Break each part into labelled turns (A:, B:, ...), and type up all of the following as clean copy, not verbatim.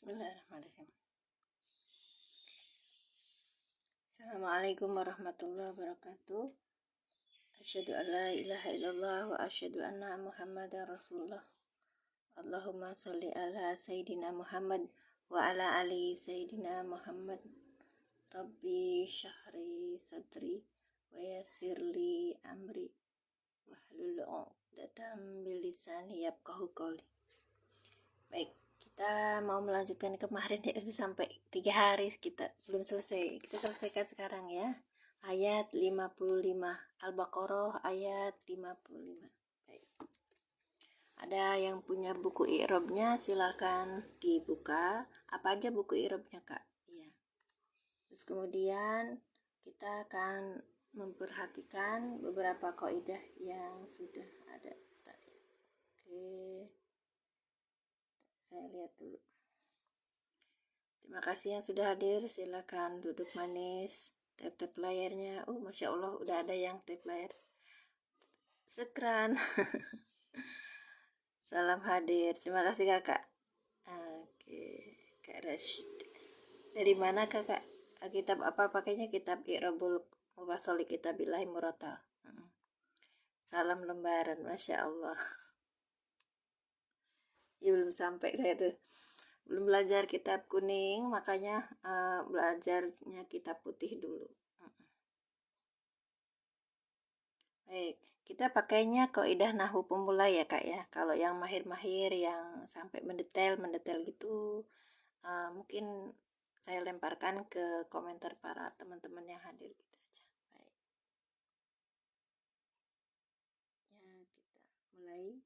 A: Bismillahirrahmanirrahim. Assalamualaikum warahmatullahi wabarakatuh. Asyhadu an la ilaha illallah wa asyhadu anna Muhammadar Rasulullah. Allahumma sholli ala Sayyidina Muhammad wa ala ali Sayyidina Muhammad. Rabbi syahri sadri wa yassirli amri wahlul 'uqdatam min lisani yafqahu qawli. Baik, kita mau melanjutkan kemarin ya, itu sampai 3 hari kita belum selesai. Kita selesaikan sekarang ya. Ayat 55, Al-Baqarah ayat 55. Baik. Ada yang punya buku i'rabnya, silakan dibuka. Apa aja buku i'rabnya, Kak? Iya. Terus kemudian kita akan memperhatikan beberapa kaidah yang sudah ada tadi. Oke. Saya lihat dulu. Terima kasih yang sudah hadir. Silakan duduk manis, tap layarnya. Masya Allah, udah ada yang tap layar. Sekran. Salam hadir. Terima kasih kakak. Oke, Kak Rashid. Dari mana kakak? Kitab apa pakainya? Kitab I'rabul Mufassal Kitabillahi Murattal. Salam lembaran, Masya Allah. Ya, belum sampai saya tuh. Belum belajar kitab kuning, makanya belajarnya kitab putih dulu. Baik, kita pakainya kaidah nahwu pemula ya kak ya. Kalau yang mahir-mahir yang sampai mendetail gitu, mungkin saya lemparkan ke komentar para teman-teman yang hadir gitu aja. Baik. Ya, kita mulai.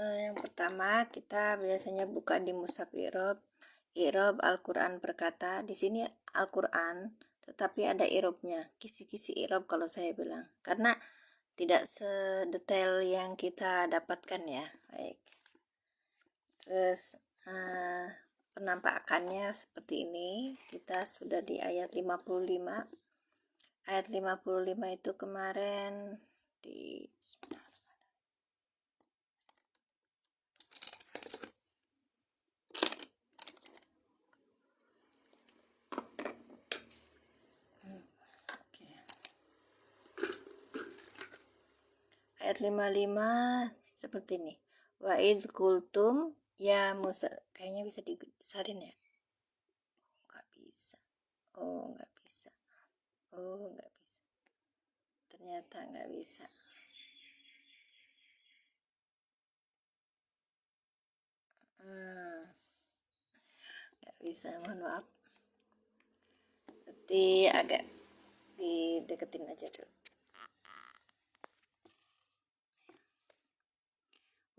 A: Yang pertama kita biasanya buka di mushaf i'rab Al-Quran perkata. Di sini Al-Quran, tetapi ada i'rabnya, kisi-kisi i'rab kalau saya bilang, karena tidak sedetail yang kita dapatkan ya. Baik. Terus penampakannya seperti ini. Kita sudah di ayat 55. Ayat 55 itu kemarin di ayat 55 seperti ini. Wa idz qultum ya Musa. Kayaknya bisa dibesarin ya. Nggak bisa. Nggak bisa. Nggak bisa. Ternyata nggak bisa. Nggak bisa, mohon maaf. Nanti agak dideketin aja dulu.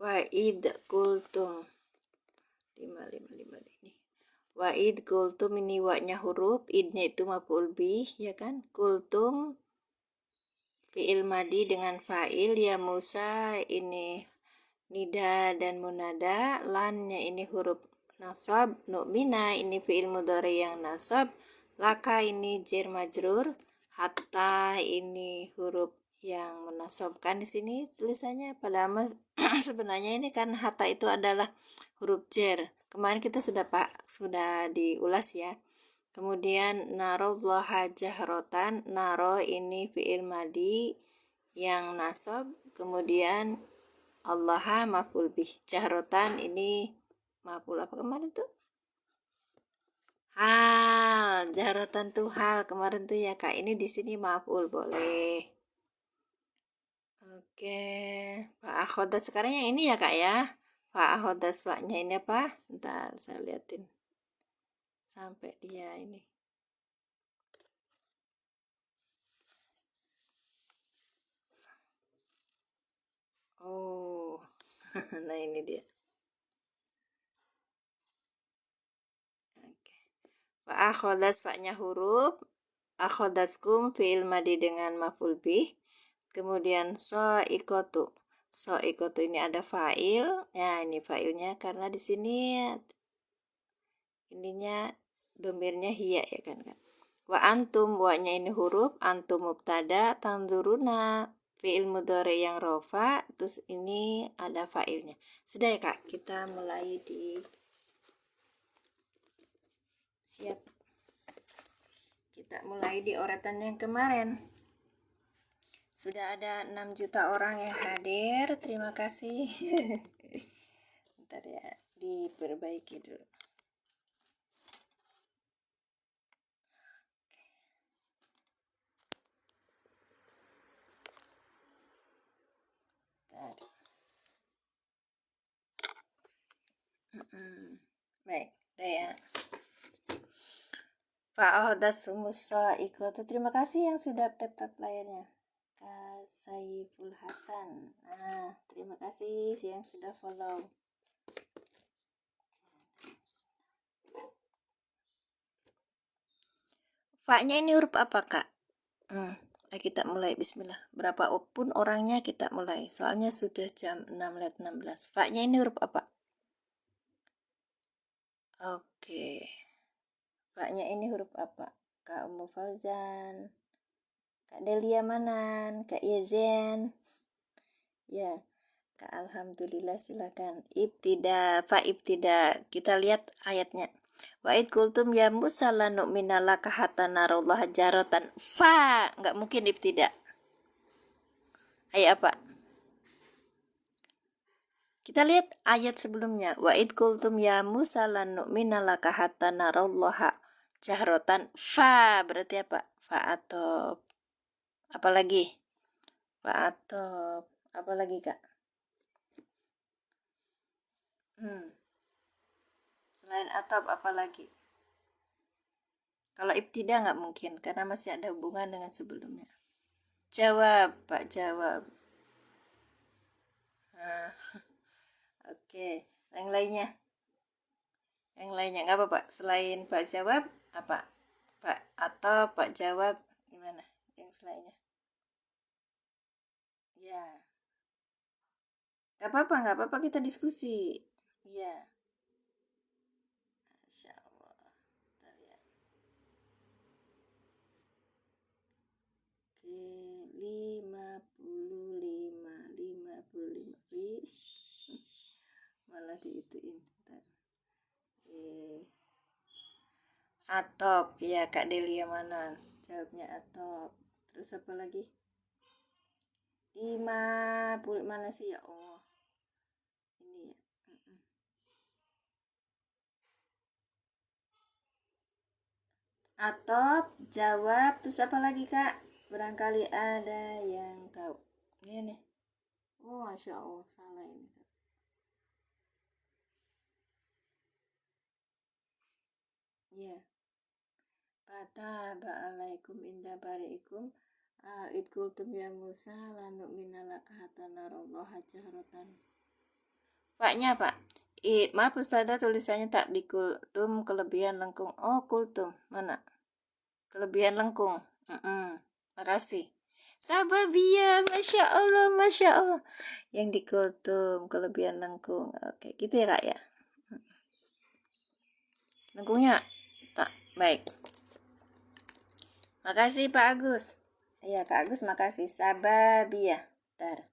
A: Wa idz qultum 555 ini. Wa idz qultum ini wa-nya huruf, idnya itu maf'ul bih ya kan? Qultum fi'il madi dengan fa'il, ya Musa ini nida dan munada, lannya ini huruf nasab, nu'mina ini fi'il mudhari yang nasab, laka ini jar majrur, hatta ini huruf yang menasabkan. Di sini tulisannya padahal sebenarnya ini kan hatta itu adalah huruf jar. Kemarin kita sudah diulas ya. Kemudian narollaha jahrotan, naro ini fi'il madi yang nasab, kemudian allaha maf'ul bih, jahrotan ini maf'ul apa kemarin tuh? Hal, jahrotan tuh hal kemarin tuh ya kak. Ini di sini maf'ul boleh. Oke, Pak Akhodas sekarang yang ini ya kak ya. Pak Akhodas paknya ini apa? Sebentar saya liatin sampai dia ini. Nah ini dia. Oke. Pak Akhodas paknya huruf, akhodaskum fi'il madi dengan maf'ul bih. Kemudian so'ikotu ini ada fa'il. Ya ini fa'ilnya karena di sini ininya domirnya hiya ya kan. Wa antum, wa-nya ini huruf, antum mubtada, tanzuruna fiil mudhari yang rofa, terus ini ada fa'ilnya. Sudah ya Kak, kita mulai siap. Kita mulai di urutan yang kemarin. Sudah ada 6 juta orang yang hadir. Terima kasih. Bentar ya, diperbaiki dulu. Baik, udah ya. Fa'ahdatsumus ikut. Terima kasih yang sudah tap layarnya. Kak Saiful Hasan. Nah, terima kasih yang sudah follow. Fa-nya ini huruf apa Kak? Kita mulai, bismillah. Berapapun orangnya kita mulai. Soalnya sudah jam 6:16. Fa-nya ini huruf apa? Oke. Fa-nya ini huruf apa? Kak Ummu Fauzan, Kak Delia Manan, Kak Yezen. Ya, Kak Alhamdulillah, silakan. Ibtida, fa ibtida. Kita lihat ayatnya. Wa id kultum ya Musa lanu'mina laka hatta narallah jaratan. Fa, enggak mungkin ibtida. Ayat apa? Kita lihat ayat sebelumnya. Wa id kultum ya Musa lanu'mina laka hatta narallah jahratan. Fa berarti apa? Fa atau apa lagi? Fa atau apa lagi Kak? Selain atop apa lagi? Kalau ibtida nggak mungkin karena masih ada hubungan dengan sebelumnya. Jawab, Pak, jawab. Oke, yang lainnya. Yang lainnya nggak apa Pak. Selain Pak jawab apa? Pak atau Pak jawab gimana? Yang selainnya. Ya. Nggak apa-apa kita diskusi. Iya. Masya Allah. Bentar ya. Oke, 55. Malah diituin. Bentar. Oke. Atop, ya Kak Delia mana? Jawabnya atop. Terus apa lagi? 50 mana sih ya Allah? Ini ya. Atop, jawab, terus apa lagi Kak? Barangkali ada yang tahu. Ini nih. Oh, Masya Allah, salah ini Kak. Iya. Fataba alaikum inda bari'ikum idkultum ya Musa lanu'mina laka hatta narallaha jahratan. Paknya Pak. Maaf Ustazah, tulisannya tak dikultum kelebihan lengkung. Oh, kultum. Mana? Kelebihan lengkung. Makasih. Sababia, Masya Allah, Masya Allah. Yang dikultum kelebihan lengkung. Oke, gitu ya Kak ya. Lengkungnya tak baik. Makasih Pak Agus. Iya Kak Agus, makasih. Sababia. Bentar.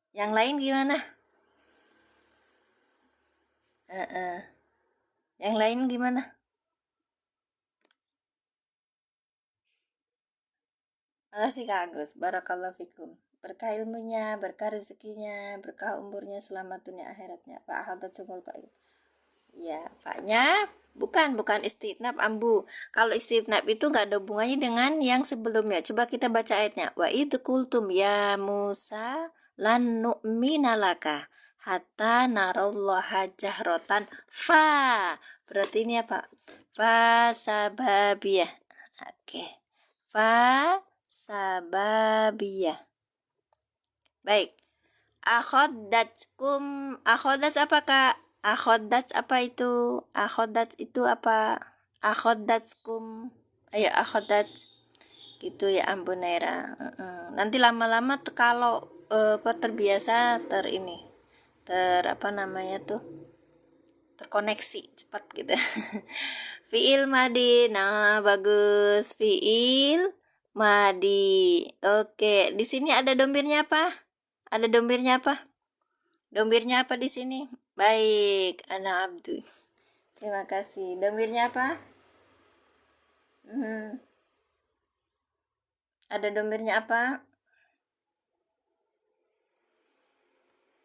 A: Yang lain gimana? Yang lain gimana? Makasih Kak Agus. Barakallahu fikum. Berkah ilmunya, berkah rezekinya, berkah umurnya, selamat dunia akhiratnya. Pak Ahmad Sumul Qaid. Ya, Paknya bukan istinab ambu. Kalau istinab itu nggak ada hubungannya dengan yang sebelumnya. Coba kita baca ayatnya. Wa idh qultum ya Musa lan nu'mina laka hatta narallaha jahratan. Fa. Berarti ini apa? Fa sababiyah. Oke. Fa sababiyah. Baik. Akhodats apa Kak? Akhodats apa itu? Akhodats itu apa? Akhodatskum. Ayo akhodats. Gitu ya ampun Naira. Nanti lama-lama kalau terbiasa apa namanya tuh? Terkoneksi cepat gitu. Fiil madi. Nah, bagus. Fiil Madi. Oke, di sini ada domirnya apa? Ada domirnya apa? Domirnya apa di sini? Baik, ana abdu. Terima kasih. Domirnya apa? Ada domirnya apa?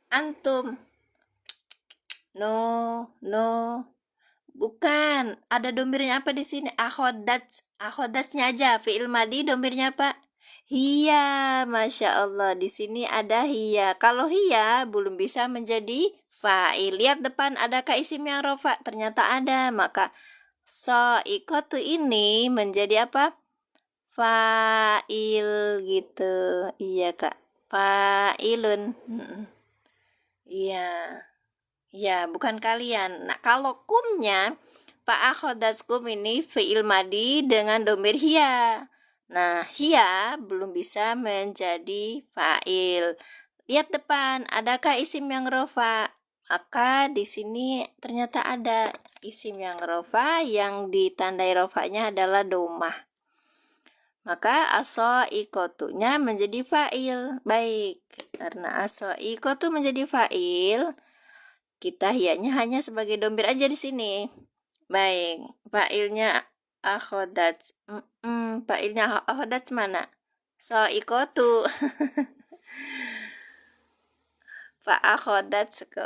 A: Antum. No. Bukan. Ada domirnya apa di sini? Akhodats. Aja. Fi'il madi domirnya apa? Hiya. Masya Allah. Di sini ada hiya. Kalau hiya belum bisa menjadi fa'il. Lihat depan, adakah isim yang rofa? Ternyata ada. Maka so'ikotu ini menjadi apa? Fa'il gitu. Iya kak. Fa'ilun. Iya. Ya, bukan kalian. Nah, kalau kumnya, kum ini fi'il madi dengan domir hiya. Nah, hiya belum bisa menjadi fa'il. Lihat depan, adakah isim yang rofa? Maka di sini ternyata ada isim yang rofa, yang ditandai rofanya adalah domah. Maka ikotunya menjadi fa'il. Baik, karena ikotu menjadi fa'il, kita hiyanya hanya sebagai domir aja di sini. Baik, fa'ilnya akhodats. Fa'ilnya akhodats mana? Ikotu. Akhodats ke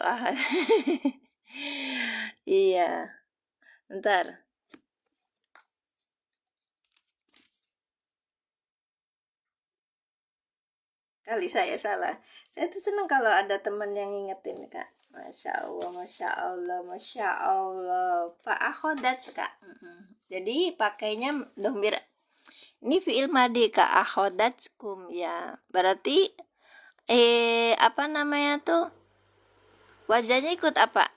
A: iya. Bentar. Kali saya salah. Saya tuh seneng kalau ada teman yang ngingetin, Kak. Masya Allah. Akhodats, Kak. Jadi pakainya domir. Ini fi'il madi, Kak. Akhodatskum ya. Berarti apa namanya tuh? Wajahnya ikut apa?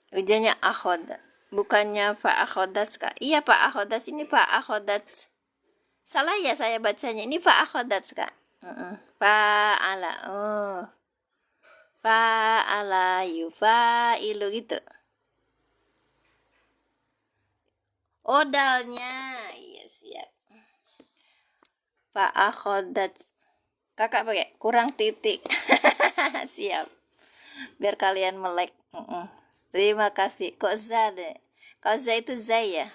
A: Wajahnya akhod. Bukannya akhodats, Kak. Iya, akhodats ini akhodats. Salah ya saya bacanya. Ini akhodats, Kak. Fa'ala. Oh. Fa'ala yufa'ilu gitu. Odalnya. Iya, siap. Akhodats. Kakak pakai kurang titik. Siap. Biar kalian melek. Terima kasih. Kok za deh? Kalau za itu za ya.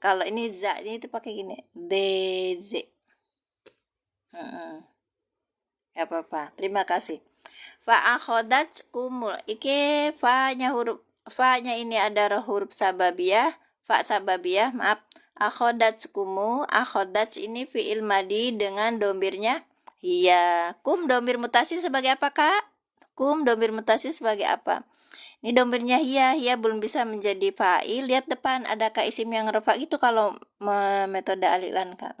A: Kalau ini za ini itu pakai gini. DZ. Gak apa-apa. Terima kasih. Kumul. Iki fa-nya ini ada huruf sababiyah. Fa sababiyah, maaf. Kumu. Akhodats ini fi'il madi dengan domirnya iya. Kum domir mutasi sebagai apa, Kak? Kum domir mutasi sebagai apa? Ini domirnya hiya belum bisa menjadi fa'il. Lihat depan, adakah isim yang rofa itu kalau metode alilan, Kak?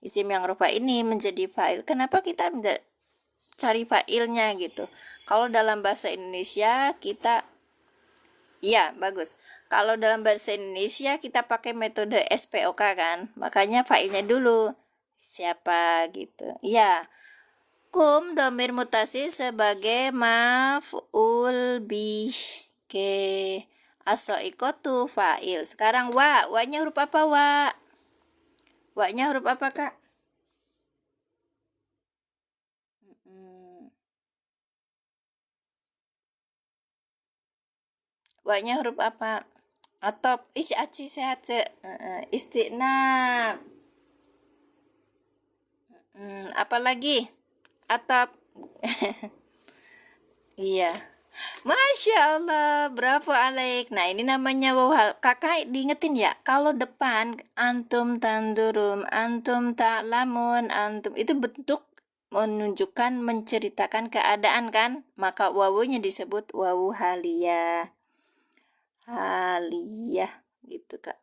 A: Isim yang rofa ini menjadi fa'il. Kenapa kita cari fa'ilnya gitu? Kalau dalam bahasa Indonesia kita, ya bagus. Kalau dalam bahasa Indonesia kita pakai metode SPOK kan? Makanya fa'ilnya dulu. Siapa gitu. Ya. Kum domir mutasi sebagai maf'ul bih ke asoikotu fa'il. Sekarang wa-nya huruf apa wa? Wa-nya huruf apa, Kak? Wa-nya huruf apa? Atop, aci sehat ce. Istiqnab. Apa lagi? Atop. Iya. Masya Allah, bravo Alek. Nah, ini namanya waw. Kakak diingetin ya, kalau depan antum tandurum, antum ta'lamun, antum itu bentuk menunjukkan, menceritakan keadaan kan? Maka wawunya disebut wawu haliyah. Haliyah gitu, Kak.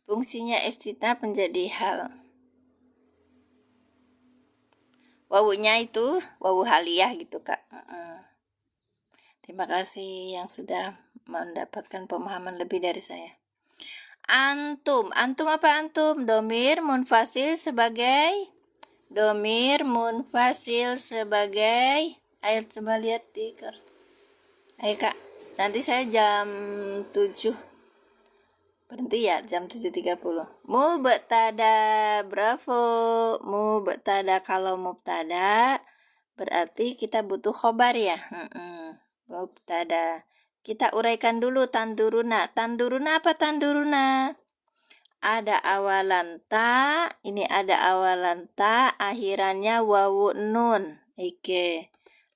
A: Fungsinya istinab menjadi hal. Wawunya itu wawu haliyah gitu, Kak. Terima kasih yang sudah mendapatkan pemahaman lebih dari saya. Antum apa antum? Domir munfasil sebagai ayo coba lihat di kartu. Ayo, Kak. Nanti saya jam 7 berhenti ya, jam 7.30. Mubtada, bravo. Mubtada, kalau mubtada berarti kita butuh khobar ya. Mubtada. Kita uraikan dulu tanduruna. Tanduruna apa tanduruna? Ada awalan ta, ini ada awalan ta, akhirannya wawu nun. Oke.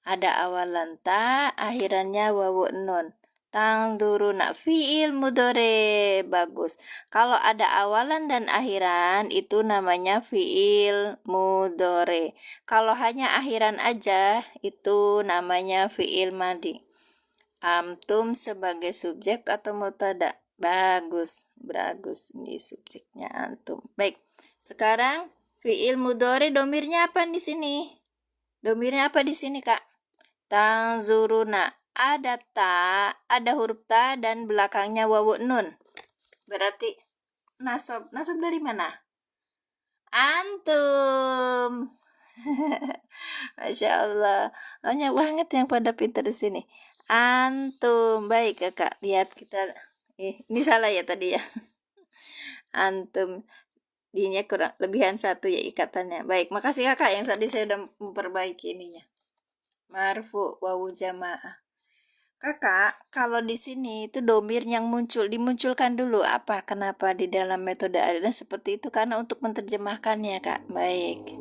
A: Ada awalan ta, akhirannya wawu nun. Tangduruna, fiil mudore, bagus. Kalau ada awalan dan akhiran itu namanya fiil mudore. Kalau hanya akhiran aja itu namanya fiil madi. Antum sebagai subjek atau mubtada? Bagus, bagus. Ini subjeknya antum. Baik. Sekarang fiil mudore domirnya apa di sini? Domirnya apa di sini, Kak? Tanzuruna. Ada ta, ada huruf ta dan belakangnya wawu nun. Berarti nasab. Nasab dari mana? Antum. Masya Allah. Banyak banget yang pada pintar di sini. Antum. Baik, Kakak. Lihat kita. Ini salah ya tadi ya. Antum. Dinya kurang lebihan 1 ya ikatannya. Baik, makasih Kakak yang tadi saya udah memperbaiki ininya. Marfu wawu jamaah. Kakak, kalau di sini itu domir yang dimunculkan dulu apa? Kenapa di dalam metode Alina seperti itu? Karena untuk menerjemahkannya, Kak. Baik.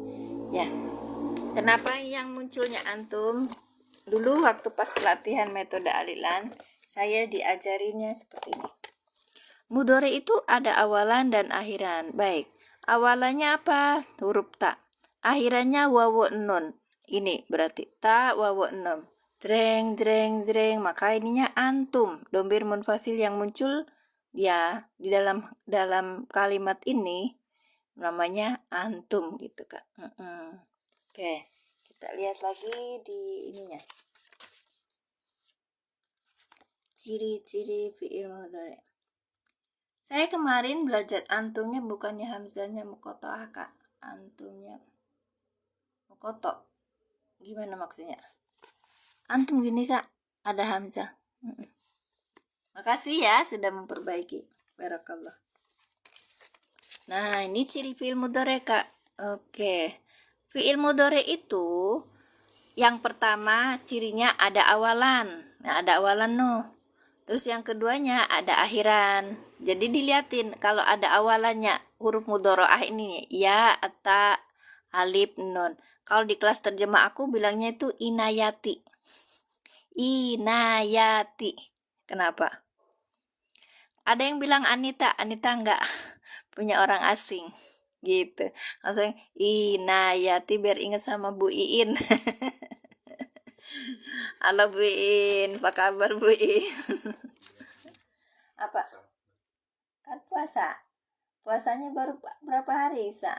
A: Ya. Kenapa yang munculnya antum? Dulu waktu pas pelatihan metode Alilan, saya diajarinya seperti ini. Mudore itu ada awalan dan akhiran. Baik. Awalannya apa? Huruf ta. Akhirannya wawu nun. Ini berarti ta wawu nun. Jreng jreng jreng, maka ininya antum. Domir munfasil yang muncul ya di dalam kalimat ini namanya antum gitu, Kak. Oke, kita lihat lagi di ininya. Ciri-ciri fi'il mudhari. Saya kemarin belajar antumnya bukannya hamzahnya muqatta'ah, Kak. Antumnya muqatta'. Gimana maksudnya? Antum gini, Kak, ada hamzah. Makasih ya sudah memperbaiki. Barakallah. Nah, ini ciri fi'il mudhari, Kak. Oke. Fi'il mudhari itu yang pertama cirinya ada awalan. Nah, ada awalan Terus yang keduanya ada akhiran. Jadi dilihatin kalau ada awalannya huruf mudhari'ah ini ya, ta, alif, nun. Kalau di kelas terjemah aku bilangnya itu inayati. Inayati. Kenapa? Ada yang bilang Anita enggak punya orang asing gitu. Maksudnya inayati biar ingat sama Bu Iin. Halo Bu Iin, apa kabar Bu Iin? Apa? Kan puasa. Puasanya baru berapa hari, Sa?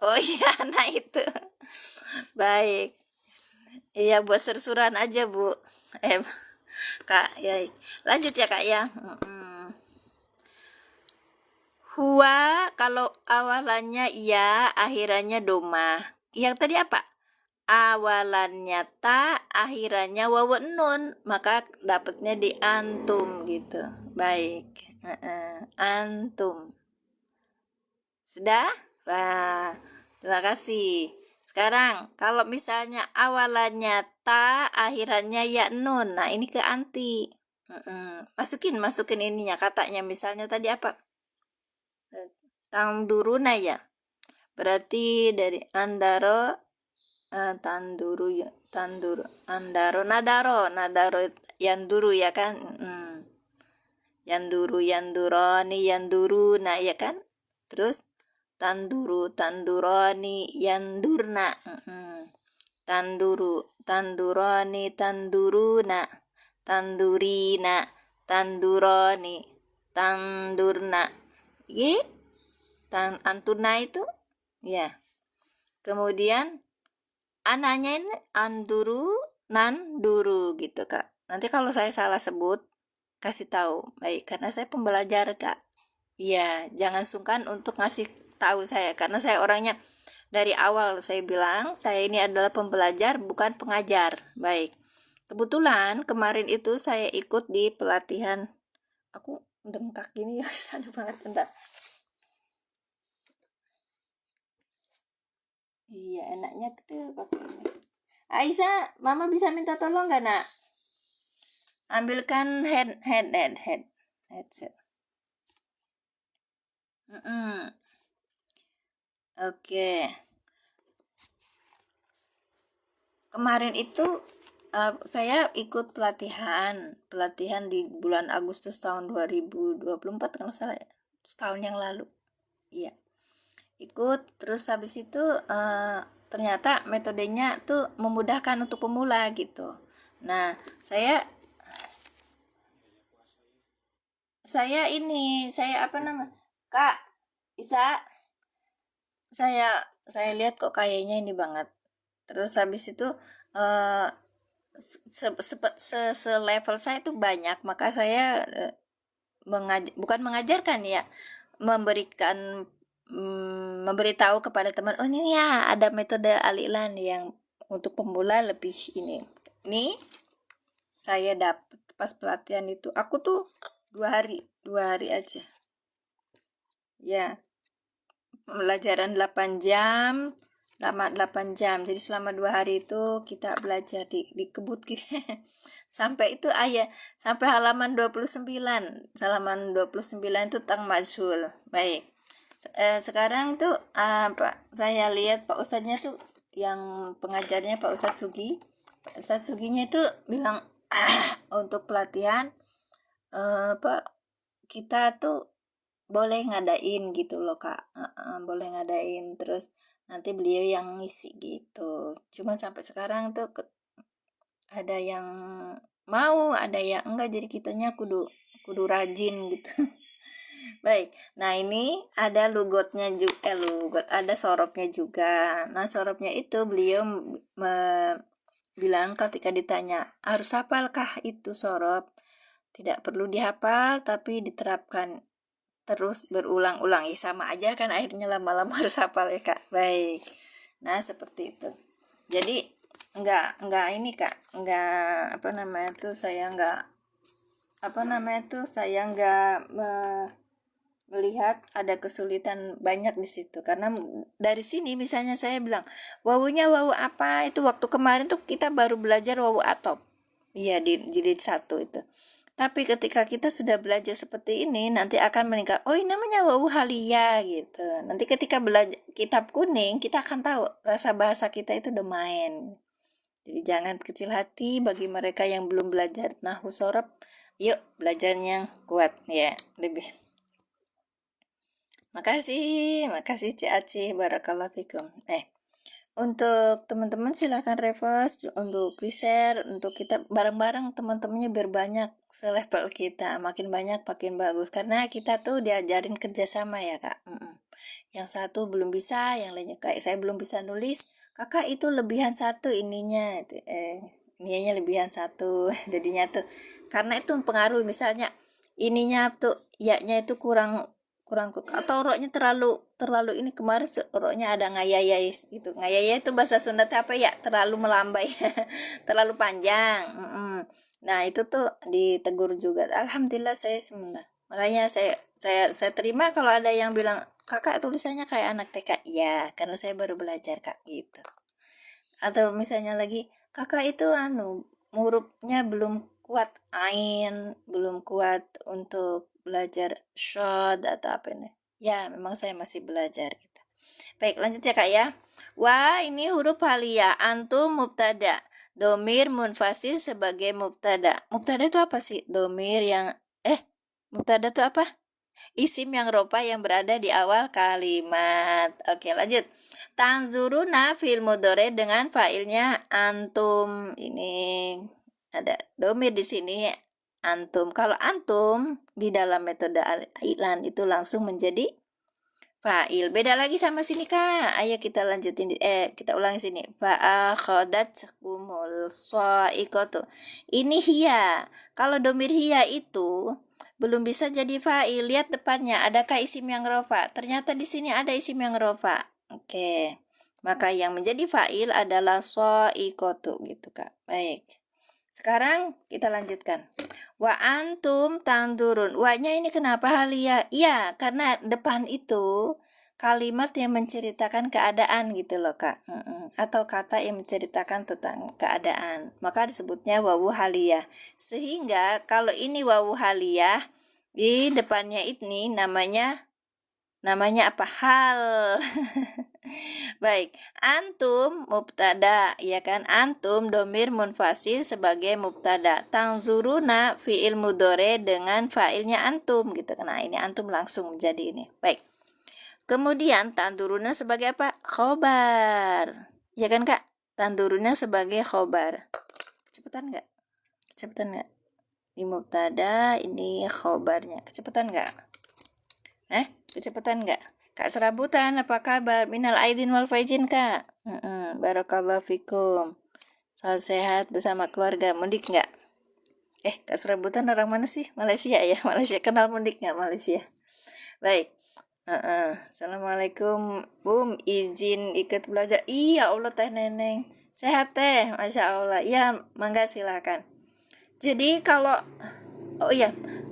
A: Oh iya, nah itu. Baik. Iya, buat sersuran aja, Bu. Kak, ya. Lanjut ya, Kak ya. Huwa kalau awalannya iya, akhirannya doma. Yang tadi apa? Awalannya ta, akhirannya wawu nun, maka dapatnya di antum gitu. Baik. Antum. Sudah? Wah, terima kasih. Sekarang kalau misalnya awalannya ta, akhirannya ya nun. Nah, ini ke anti. Masukin ininya katanya. Misalnya tadi apa? Tangduruna ya. Berarti dari andaro tanduru ya, andaro nadaro yanduru ya kan. Yanduroni yanduruna ya kan. Terus tanduroni yandurna. Tanduroni tanduruna, tandurina tanduroni tandurna. Antuna itu ya. Kemudian anaknya ini anduru nanduru gitu, Kak. Nanti kalau saya salah sebut kasih tahu. Baik, karena saya pembelajar, Kak. Iya, jangan sungkan untuk ngasih tahu saya karena saya orangnya dari awal saya bilang saya ini adalah pembelajar bukan pengajar. Baik. Kebetulan kemarin itu saya ikut di pelatihan. Aku dengkak gini ya, sadar banget, bentar. Iya, enaknya tuh pakai ini. Aisyah, mama bisa minta tolong nggak, nak? Ambilkan headset. Oke. Kemarin itu saya ikut pelatihan di bulan Agustus tahun 2024 kalau salah ya, setahun yang lalu. Iya, ikut. Terus habis itu ternyata metodenya tuh memudahkan untuk pemula gitu. Nah, saya apa nama, Kak Isa, saya lihat kok kayaknya ini banget. Terus habis itu eh, level saya itu banyak, maka saya bukan mengajarkan ya, memberitahu kepada teman, oh ini ya ada metode Al-Ilan yang untuk pemula lebih ini saya dapat pas pelatihan itu. Aku tuh 2 hari aja ya, pelajaran 8 jam, lama 8 jam. Jadi selama 2 hari itu kita belajar di kebut gitu. Sampai itu sampai halaman 29. Halaman 29 itu tentang mazhul. Baik. Sekarang tuh saya lihat Pak Ustadznya tuh, yang pengajarnya Pak Ustadz Sugi. Pak Ustadz Suginya itu bilang untuk pelatihan kita tuh boleh ngadain gitu loh, Kak. Boleh ngadain, terus nanti beliau yang ngisi gitu. Cuman sampai sekarang tuh ada yang mau, ada yang enggak, jadi kitanya kudu rajin gitu. Baik, nah ini ada lugotnya juga, ada sorobnya juga. Nah, sorobnya itu beliau bilang ketika ditanya, harus hafalkah itu sorob? Tidak perlu dihafal, tapi diterapkan terus berulang-ulang. Ya sama aja kan, akhirnya lama-lama harus hafal ya, Kak. Baik, nah seperti itu. Jadi enggak ini, Kak, enggak saya enggak melihat ada kesulitan banyak di situ, karena dari sini misalnya saya bilang wawunya wawu apa, itu waktu kemarin tuh kita baru belajar wawu atop, iya, di jilid 1 itu. Tapi ketika kita sudah belajar seperti ini, nanti akan meningkat, oh ini namanya wawu halia gitu. Nanti ketika belajar kitab kuning, kita akan tahu rasa bahasa kita itu udah main. Jadi jangan kecil hati bagi mereka yang belum belajar nahwu sorob. Yuk belajarnya kuat ya, lebih. Makasih Cik Aceh, barakallahu fikum. Untuk teman-teman silakan reverse, untuk share, untuk kita bareng-bareng teman-temannya biar banyak selevel kita, makin banyak makin bagus, karena kita tuh diajarin kerjasama ya, Kak. Yang satu belum bisa, yang lainnya kayak saya belum bisa nulis, kakak itu lebihan satu ininya, ininya lebihan satu, jadinya tuh karena itu mempengaruhi, misalnya ininya tuh ya-nya itu kurang atau roknya terlalu ini, kemarin roknya ada ngayayai gitu. Ngayayai itu bahasa Sunda apa ya, terlalu melambai. Terlalu panjang. Nah itu tuh ditegur juga. Alhamdulillah saya sebenarnya, makanya saya terima kalau ada yang bilang kakak tulisannya kayak anak TK. Ya karena saya baru belajar, Kak, gitu. Atau misalnya lagi kakak itu hurufnya belum kuat, ain belum kuat untuk belajar shod atau apa ini. Ya memang saya masih belajar gitu. Baik, lanjut ya, Kak, ya. Wah, ini huruf halia, antum mubtada, domir munfasil sebagai mubtada. Mubtada itu apa sih? Domir yang mubtada itu apa? Isim yang ropa yang berada di awal kalimat. Oke, lanjut. Tanzuruna fil mudhari dengan fa'ilnya antum. Ini ada domir di sini, antum. Kalau antum di dalam metode Al-Ilan itu langsung menjadi fa'il. Beda lagi sama sini, Kak. Ayo kita lanjutin, kita ulangi sini. Fa'akhadatkumul sha'iqatu. Ini hiya. Kalau domir hiya itu belum bisa jadi fa'il. Lihat depannya, adakah isim yang rofa? Ternyata di sini ada isim yang rofa. Oke. Maka yang menjadi fa'il adalah sha'iqatu gitu, Kak. Baik. Sekarang kita lanjutkan. Wa antum tangdurun. Wa-nya ini kenapa halia? Iya, karena depan itu kalimat yang menceritakan keadaan gitu loh, Kak. Atau kata yang menceritakan tentang keadaan. Maka disebutnya wawu haliyah. Sehingga kalau ini wawu haliyah, di depannya ini namanya apa? Hal. Baik, antum mubtada, ya kan? Antum domir munfasil sebagai mubtada. Tangzuruna fi'il mudore dengan fa'ilnya antum gitu. Nah, ini antum langsung menjadi ini. Baik. Kemudian tanduruna sebagai apa? Khobar. Ya kan, Kak? Tanduruna sebagai khobar. Kecepatan nggak? Kecepatan nggak? Ini mubtada, ini khobarnya. Kecepatan nggak? Kecepatan nggak? Kak Serabutan, apa kabar? Minal aidin wal faizin, Kak. Barakallahu fikum. Selalu sehat bersama keluarga. Mudik nggak? Kak Serabutan orang mana sih? Malaysia ya? Malaysia. Kenal mudik nggak Malaysia? Baik. Assalamualaikum. Izin ikut belajar. Iya Allah teh Neneng. Sehat teh, Masya Allah. Ya, mangga silakan. Jadi kalau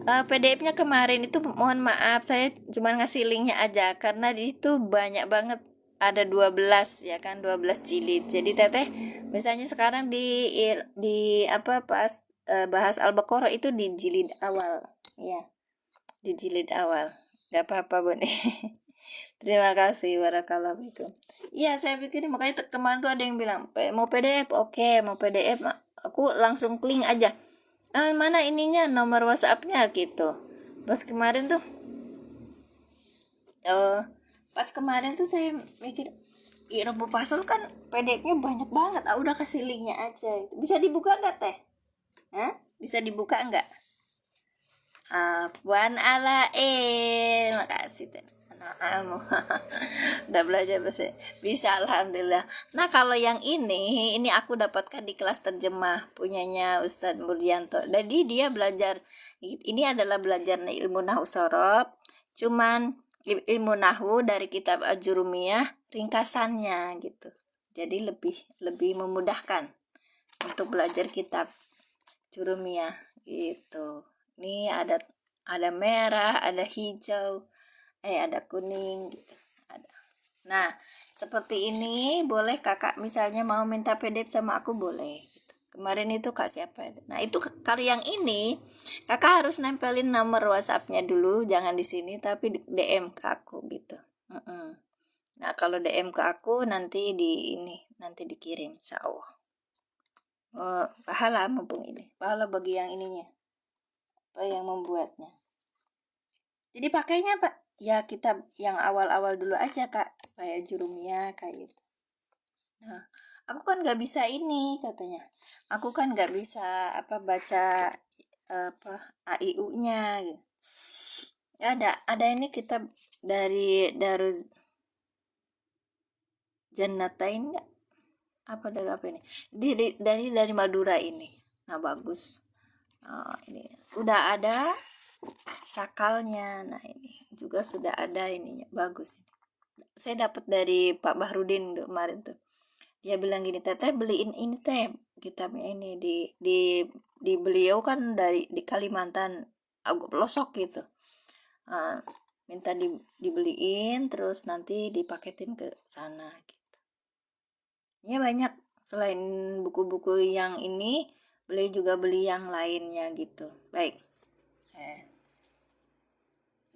A: PDF-nya kemarin itu mohon maaf saya cuma ngasih linknya aja karena di situ banyak banget, ada 12 ya kan, 12 jilid. Jadi teteh misalnya sekarang di apa pas bahas Al-Baqarah itu di jilid awal ya, di jilid awal. Gak apa-apa Bun. Terima kasih, barakallahu fikum. Iya saya pikir makanya kemarin tuh ada yang bilang mau PDF, oke mau PDF aku langsung klik aja. Mana ininya nomor WhatsApp-nya gitu. Pas kemarin tuh saya mikir Robo Pasol kan PDF-nya banyak banget. Udah kasih linknya aja. Bisa dibuka enggak teh? Bisa dibuka enggak? Afwan ala makasih teh. Udah belajar bahasa bisa, alhamdulillah. Nah kalau yang ini aku dapatkan di kelas terjemah punyanya Ustadz Murdianto. Jadi dia belajar, ini adalah belajar ilmu nahwu sorob, cuman ilmu nahwu dari kitab Ajurumiyah ringkasannya gitu. Jadi lebih memudahkan untuk belajar kitab Jurumiyah gitu. Ini ada merah, ada hijau, ada kuning gitu. Nah, seperti ini boleh kakak misalnya mau minta PDF sama aku boleh gitu. Kemarin itu kak siapa itu? Nah, itu kalau yang ini kakak harus nempelin nomor WhatsApp-nya dulu, jangan di sini tapi DM ke aku gitu. Nah, kalau DM ke aku nanti nanti dikirim insyaallah. Pahala mumpung ini. Pahala bagi yang ininya. Apa yang membuatnya. Jadi pakainya Pak, ya kitab yang awal-awal dulu aja Kak, kayak Jurumiyah kayak gitu. Nah, aku kan nggak bisa ini katanya. Aku kan nggak bisa baca AIU-nya gitu. Ada ini kitab dari Daruz Jannatain nggak? Dari apa ini? Dari Madura ini. Nah, bagus. Ini udah ada sakalnya. Nah, ini juga sudah ada ininya, bagus. Saya dapat dari Pak Bahrudin kemarin tuh. Dia bilang gini, teteh beliin ini teh kitabnya ini di beliau kan di Kalimantan agak pelosok gitu. Minta dibeliin terus nanti dipaketin ke sana gitu. Ya banyak, selain buku-buku yang ini beliau juga beli yang lainnya gitu. Baik.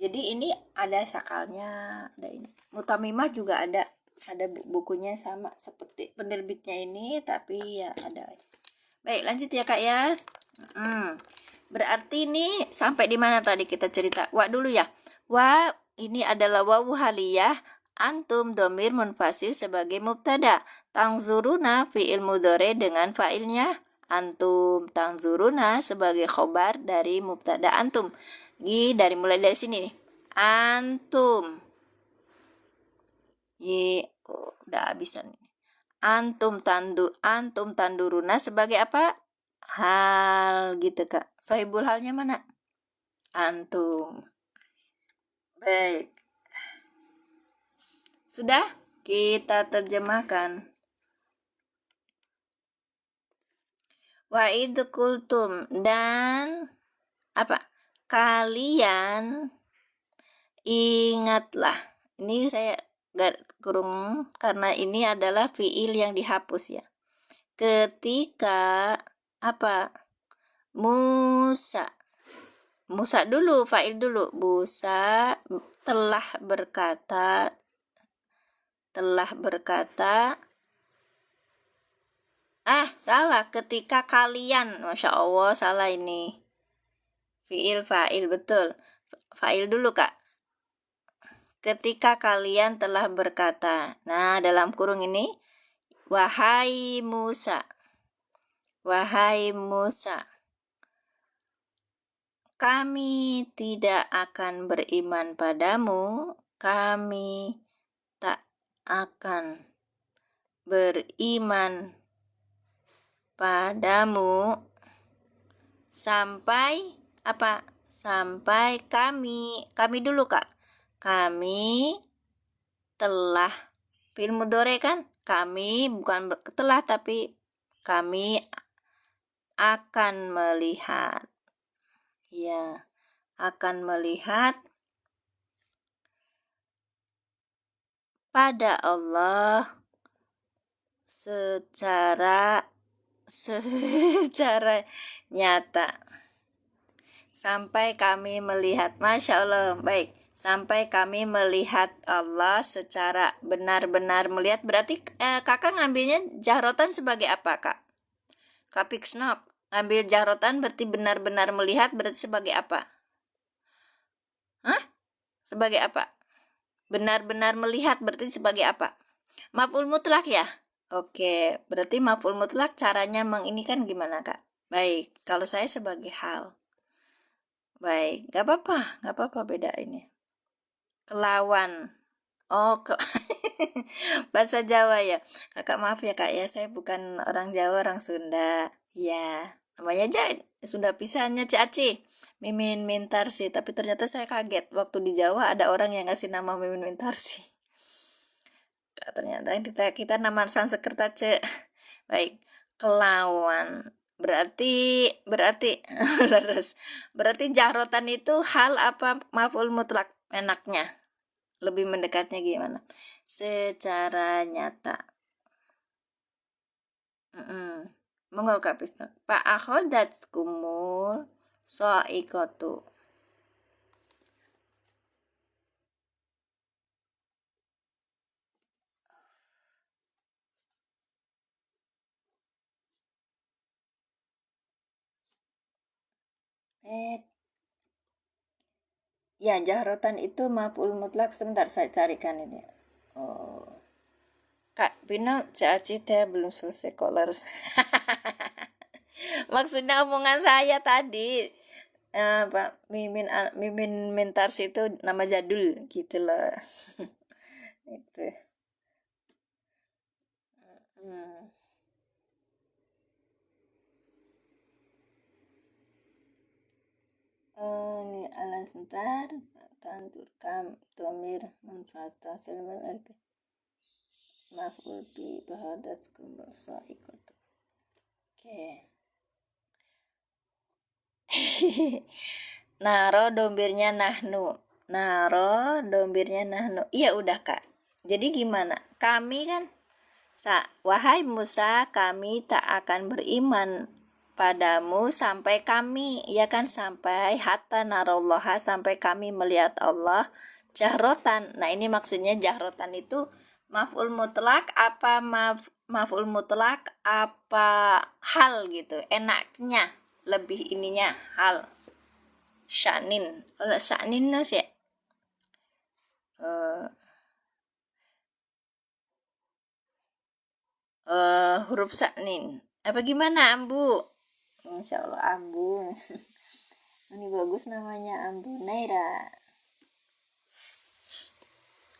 A: Jadi ini ada sakalnya, ada ini. Mutamimah juga ada bukunya sama seperti penerbitnya ini, tapi ya ada. Baik, lanjut ya Kak ya. Berarti ini sampai di mana tadi kita cerita? Wa dulu ya. Wa ini adalah wawu haliyah, antum domir munfasil sebagai mubtada. Tangzuruna fi'il mudhari dengan fa'ilnya antum. Tangzuruna sebagai khobar dari mubtada antum. Mulai dari sini nih. Antum. Udah habis nih. Antum tanduruna sebagai apa? Hal gitu Kak. Sahibul halnya mana? Antum. Baik. Sudah kita terjemahkan. Wa id kultum, dan apa? Kalian ingatlah. Ini saya kurung karena ini adalah fiil yang dihapus ya. Ketika apa? Musa dulu, fa'il dulu. Musa telah berkata, salah, ketika kalian, Masya Allah, salah ini. Fiil, fa'il, betul. Fa'il dulu, Kak. Ketika kalian telah berkata. Nah, dalam kurung ini, wahai Musa, kami tidak akan beriman padamu, kami tak akan beriman padamu sampai apa? Sampai kami dulu, Kak. Kami telah, fi'il mudhari kan? Kami bukan telah, tapi kami akan melihat. Ya, akan melihat pada Allah secara nyata. Sampai kami melihat, Masya Allah, baik. Sampai kami melihat Allah secara benar-benar melihat. Berarti kakak ngambilnya jahrotan sebagai apa, Kak? Kak Piksnok, ngambil jahrotan berarti benar-benar melihat, berarti sebagai apa? Sebagai apa? Benar-benar melihat berarti sebagai apa? Maf'ul mutlak ya? Oke, berarti maf'ul mutlak caranya menginikan gimana, Kak? Baik, kalau saya sebagai hal. Baik, gak apa-apa beda ini. Kelawan. Oh, bahasa Jawa ya. Kakak maaf ya, Kak ya, saya bukan orang Jawa, orang Sunda. Ya, namanya aja Sunda pisannya Caci. Mimin Mintarsi, tapi ternyata saya kaget waktu di Jawa ada orang yang ngasih nama Mimin Mintarsi. Ternyata kita nama Sanskerta ce. Baik, kelawan. Berarti leres. Berarti jahrotan itu hal apa maf'ul mutlak enaknya? Lebih mendekatnya gimana? Secara nyata. Monggo Kak Pisto. Pak akhodat kumul so'ikotu. Ya, jahrotan itu maf'ul mutlak. Sebentar saya carikan ini. Oh. Kak Pino, Caci teh belum selesai kolor. Maksudnya omongan saya tadi, Pak Mimin Mintarsi itu nama jadul gitu loh. Itu. Ini alas sebentar. Tantur kam tomir manfaat selman maf'ul bi bahadat kumbul ikut. Oke. Naro dombirnya nahnu. Iya udah, Kak. Jadi gimana? Kami kan wahai Musa, kami tak akan beriman padamu sampai kami, ya kan, sampai hatta narollaha, sampai kami melihat Allah jahrotan. Nah, ini maksudnya jahrotan itu maf'ul mutlak apa maf'ul mutlak apa hal gitu. Enaknya lebih ininya hal. Sya'nin. Kalau sya'nin sih ya. Huruf sya'nin. Apa gimana, Ambu? Insya Allah Ambu. Ini bagus namanya, Ambu Naira.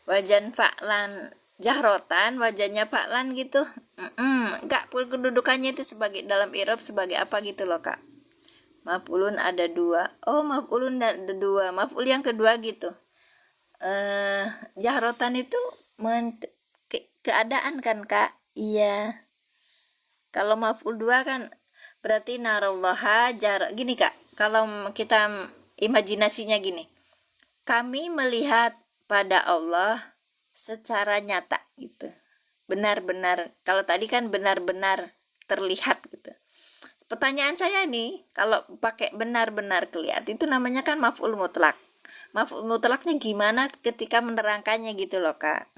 A: Wajan fa'lan jahrotan, wajannya fa'lan gitu. Enggak, kedudukannya itu sebagai dalam i'rab sebagai apa gitu loh, Kak. Maf'ulun ada dua. Oh, maf'ulun ada dua. Maf'ul yang kedua gitu. Jahrotan itu keadaan kan, Kak? Iya. Kalau maf'ul dua kan berarti narallaha jarak. Gini Kak, kalau kita imajinasinya gini, kami melihat pada Allah secara nyata gitu, benar-benar. Kalau tadi kan benar-benar terlihat gitu. Pertanyaan saya nih, kalau pakai benar-benar kelihatan itu namanya kan maf'ul mutlak. Maf'ul mutlaknya gimana ketika menerangkannya gitu loh Kak.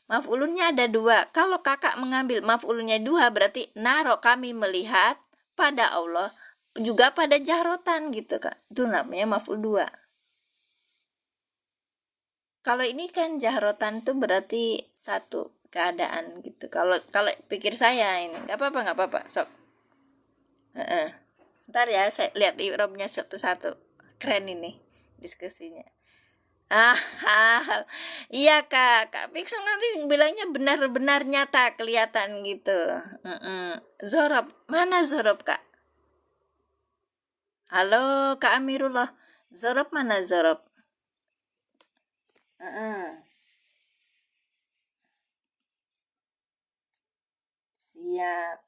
A: Maf'ulunnya ada dua. Kalau kakak mengambil maf'ulunnya dua, berarti naro kami melihat pada Allah juga pada jahrotan gitu Kak. Itu namanya maf'ul dua. Kalau ini kan jahrotan tuh berarti satu keadaan gitu. Kalau pikir saya ini nggak apa-apa sok. Ntar ya saya lihat i'rabnya satu-satu. Keren ini diskusinya. Iya Kak Pixel nanti bilangnya benar-benar nyata kelihatan gitu. Zorob, mana Zorob Kak? Halo Kak Amirullah, Zorob mana Zorob? Siap.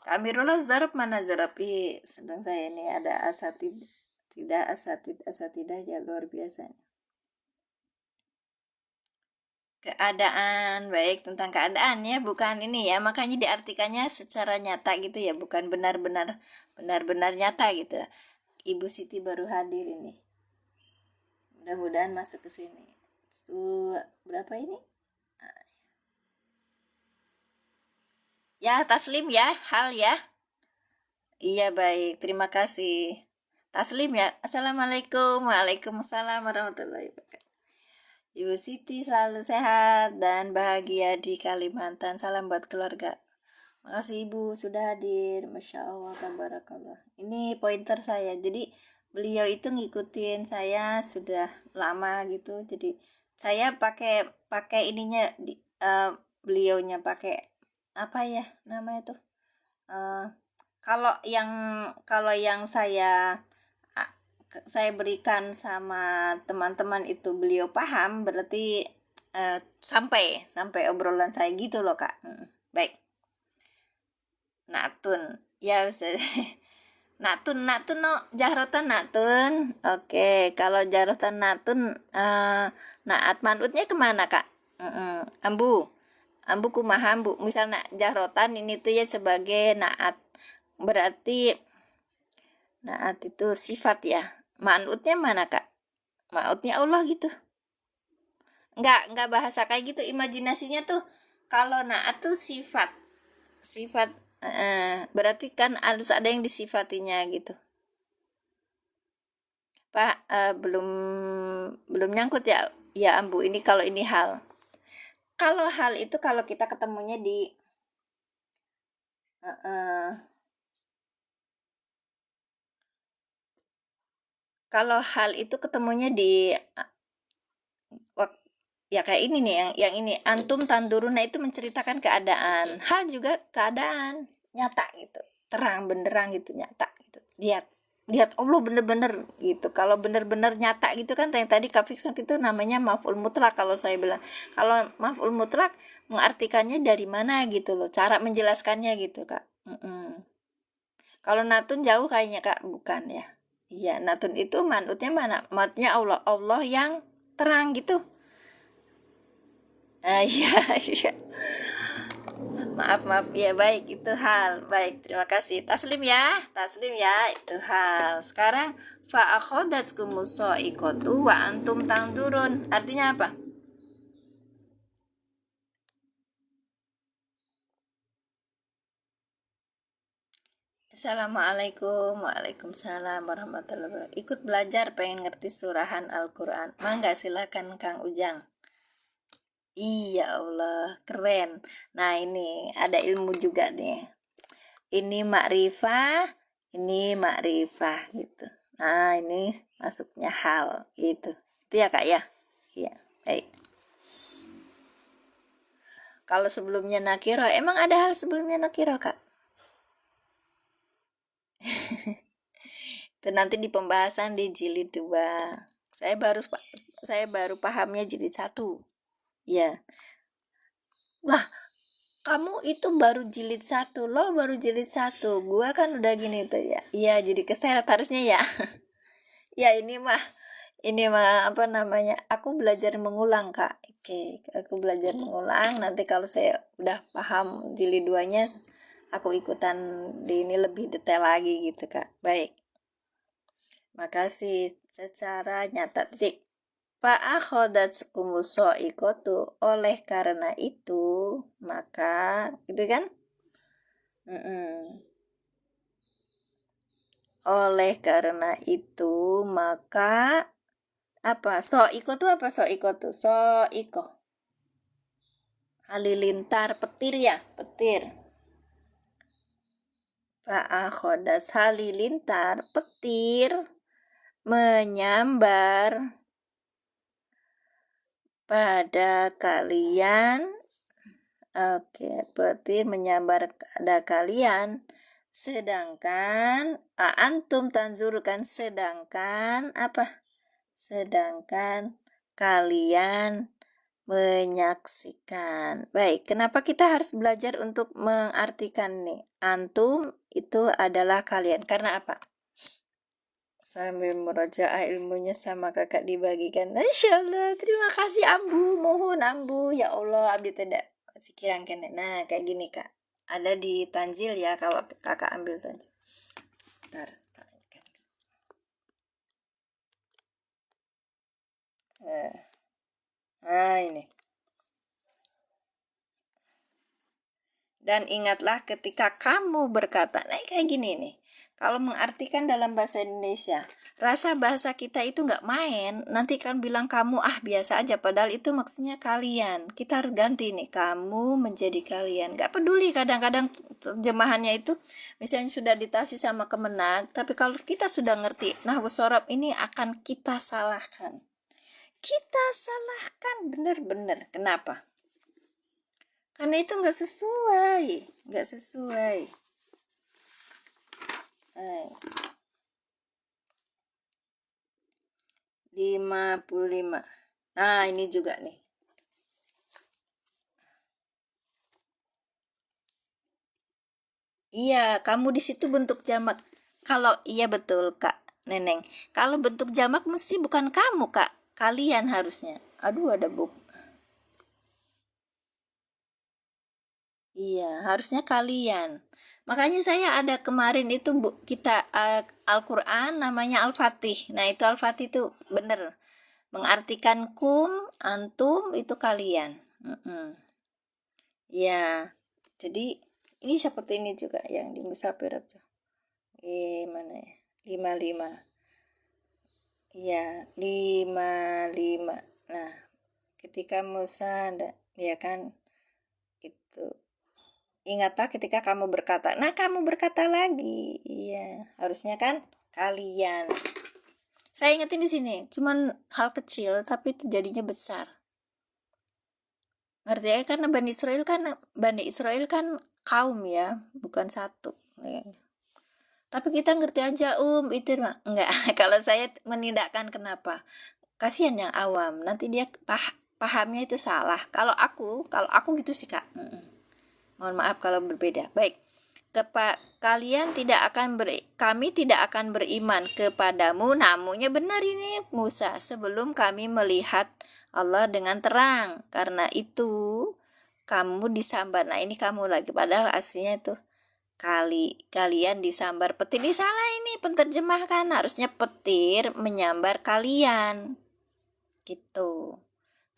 A: Kak Amirullah Zorob mana Zorob? Sedang saya ini ada asatid, tidak asatidah ya luar biasa. Keadaan, baik, tentang keadaan ya, bukan ini ya, makanya diartikannya secara nyata gitu ya, bukan benar-benar nyata gitu. Ibu Siti baru hadir ini, mudah-mudahan masuk ke sini. Itu berapa ini? Ya Taslim ya, hal ya. Iya baik, terima kasih Taslim ya. Assalamualaikum. Waalaikumsalam warahmatullahi wabarakatuh. Ibu Siti selalu sehat dan bahagia di Kalimantan. Salam buat keluarga. Makasih Ibu sudah hadir. Masya Allah, tabarakallah. Ini pointer saya. Jadi beliau itu ngikutin saya sudah lama gitu. Jadi saya pakai ininya beliaunya pakai apa ya namanya tuh. Kalau yang saya berikan sama teman-teman itu beliau paham, berarti sampai obrolan saya gitu loh Kak. Baik. Natun ya Ustaz. Natun no jahrotan natun. Oke, kalau jahrotan natun naat manutnya kemana Kak? Ambu kumaha ambu. Misalnya jahrotan ini tuh ya sebagai naat, berarti naat itu sifat ya. Manutnya mana Kak? Manutnya Allah gitu. Enggak bahasa kayak gitu, imajinasinya tuh kalau naat tuh sifat berarti kan harus ada yang disifatinya gitu Pak. Belum nyangkut ya Ambu. Ini kalau ini hal itu kalau kita ketemunya di kalau hal itu ketemunya di ya kayak ini nih, yang ini antum tanduruna itu menceritakan keadaan, hal juga keadaan nyata gitu, terang benderang gitu, nyata gitu, lihat Allah bener-bener gitu. Kalau bener-bener nyata gitu kan yang tadi Kak Fikson itu namanya maf'ul mutlak. Kalau saya bilang kalau maf'ul mutlak mengartikannya dari mana gitu loh, cara menjelaskannya gitu Kak. Kalau natun jauh kayaknya Kak, bukan ya? Iya, natun itu manutnya mana? Manutnya Allah yang terang gitu. Iya, iya. Maaf ya, baik, itu hal. Baik, terima kasih. Taslim ya, itu hal. Sekarang fa akhodatskumus sa'iqatu wa antum tangdurun. Artinya apa? Assalamualaikum. Waalaikumsalam warahmatullahi wabarakatuh. Ikut belajar pengen ngerti surahan Al-Quran. Mangga silakan Kang Ujang. Iya Allah, keren. Nah ini ada ilmu juga nih. Ini makrifah gitu. Nah ini masuknya hal gitu. Itu ya Kak ya. Iya, baik. Kalau sebelumnya nakiro, emang ada hal sebelumnya nakiro Kak? Itu nanti di pembahasan di jilid 2. Saya baru pahamnya jilid 1. Ya. Wah, Kamu itu baru jilid 1, lo baru jilid 1, gua kan udah gini tuh ya. Iya, jadi keseret harusnya ya. Ya ini mah apa namanya? Aku belajar mengulang, Kak. Oke, aku belajar mengulang. Nanti kalau saya udah paham jilid 2-nya, aku ikutan di ini lebih detail lagi gitu, Kak. Baik. Makasih secara nyata titik. Fa'akhodat kumuso ikotu, oleh karena itu maka gitu kan. Oleh karena itu maka apa so iko tuh apa so iko tuh so iko halilintar petir ya petir. Fa'akhodat halilintar petir menyambar pada kalian. Oke, petir menyambar pada kalian. Sedangkan antum tanzurkan, sedangkan apa? Sedangkan kalian menyaksikan. Baik, kenapa kita harus belajar untuk mengartikan nih? Antum itu adalah kalian. Karena apa? Sambil merojaah ilmunya sama kakak dibagikan. Insya Allah, terima kasih Ambu, mohon Ambu, ya Allah, abdi tidak sikiran kene. Nah, kayak gini kak, ada di Tanzil ya, kalau kakak ambil Tanzil. Bentar, nah ini. Dan ingatlah ketika kamu berkata, nah kayak gini nih. Kalau mengartikan dalam bahasa Indonesia, rasa bahasa kita itu nggak main. Nanti kan bilang kamu biasa aja, padahal itu maksudnya kalian. Kita harus ganti nih, kamu menjadi kalian. Nggak peduli kadang-kadang terjemahannya itu, misalnya sudah ditasi sama Kemenag, tapi kalau kita sudah ngerti, nahwu shorof ini akan kita salahkan. Kita salahkan bener-bener. Kenapa? Karena itu nggak sesuai. 55. Nah, ini juga nih. Iya, kamu di situ bentuk jamak. Kalau iya betul, Kak Neneng. Kalau bentuk jamak mesti bukan kamu, Kak. Kalian harusnya. Aduh, ada buk. Iya, harusnya kalian. Makanya saya ada kemarin itu kita Al-Qur'an namanya Al-Fatih. Nah, itu Al-Fatih itu bener. Mengartikan antum itu kalian. Ya, jadi ini seperti ini juga yang di Musafir tuh. Mana ya? 55. Ya, 55. Nah, ketika Musa ya kan itu. Ingatlah ketika kamu berkata. Nah, kamu berkata lagi. Iya, harusnya kan kalian. Saya ingetin di sini, cuman hal kecil tapi itu jadinya besar. Ngerti ya, karena Bani Israel kan kaum ya, bukan satu. Tapi kita ngerti aja itu mah enggak. Kalau saya menindakkan kenapa? Kasihan yang awam, nanti dia pahamnya itu salah. Kalau aku gitu sih kak. Mohon maaf kalau berbeda. Baik, kami tidak akan beriman kepadamu. Namunnya benar ini Musa, sebelum kami melihat Allah dengan terang. Karena itu kamu disambar. Nah ini kamu lagi, padahal aslinya itu kalian disambar petir. Ini salah, ini penterjemahkan, harusnya petir menyambar kalian gitu,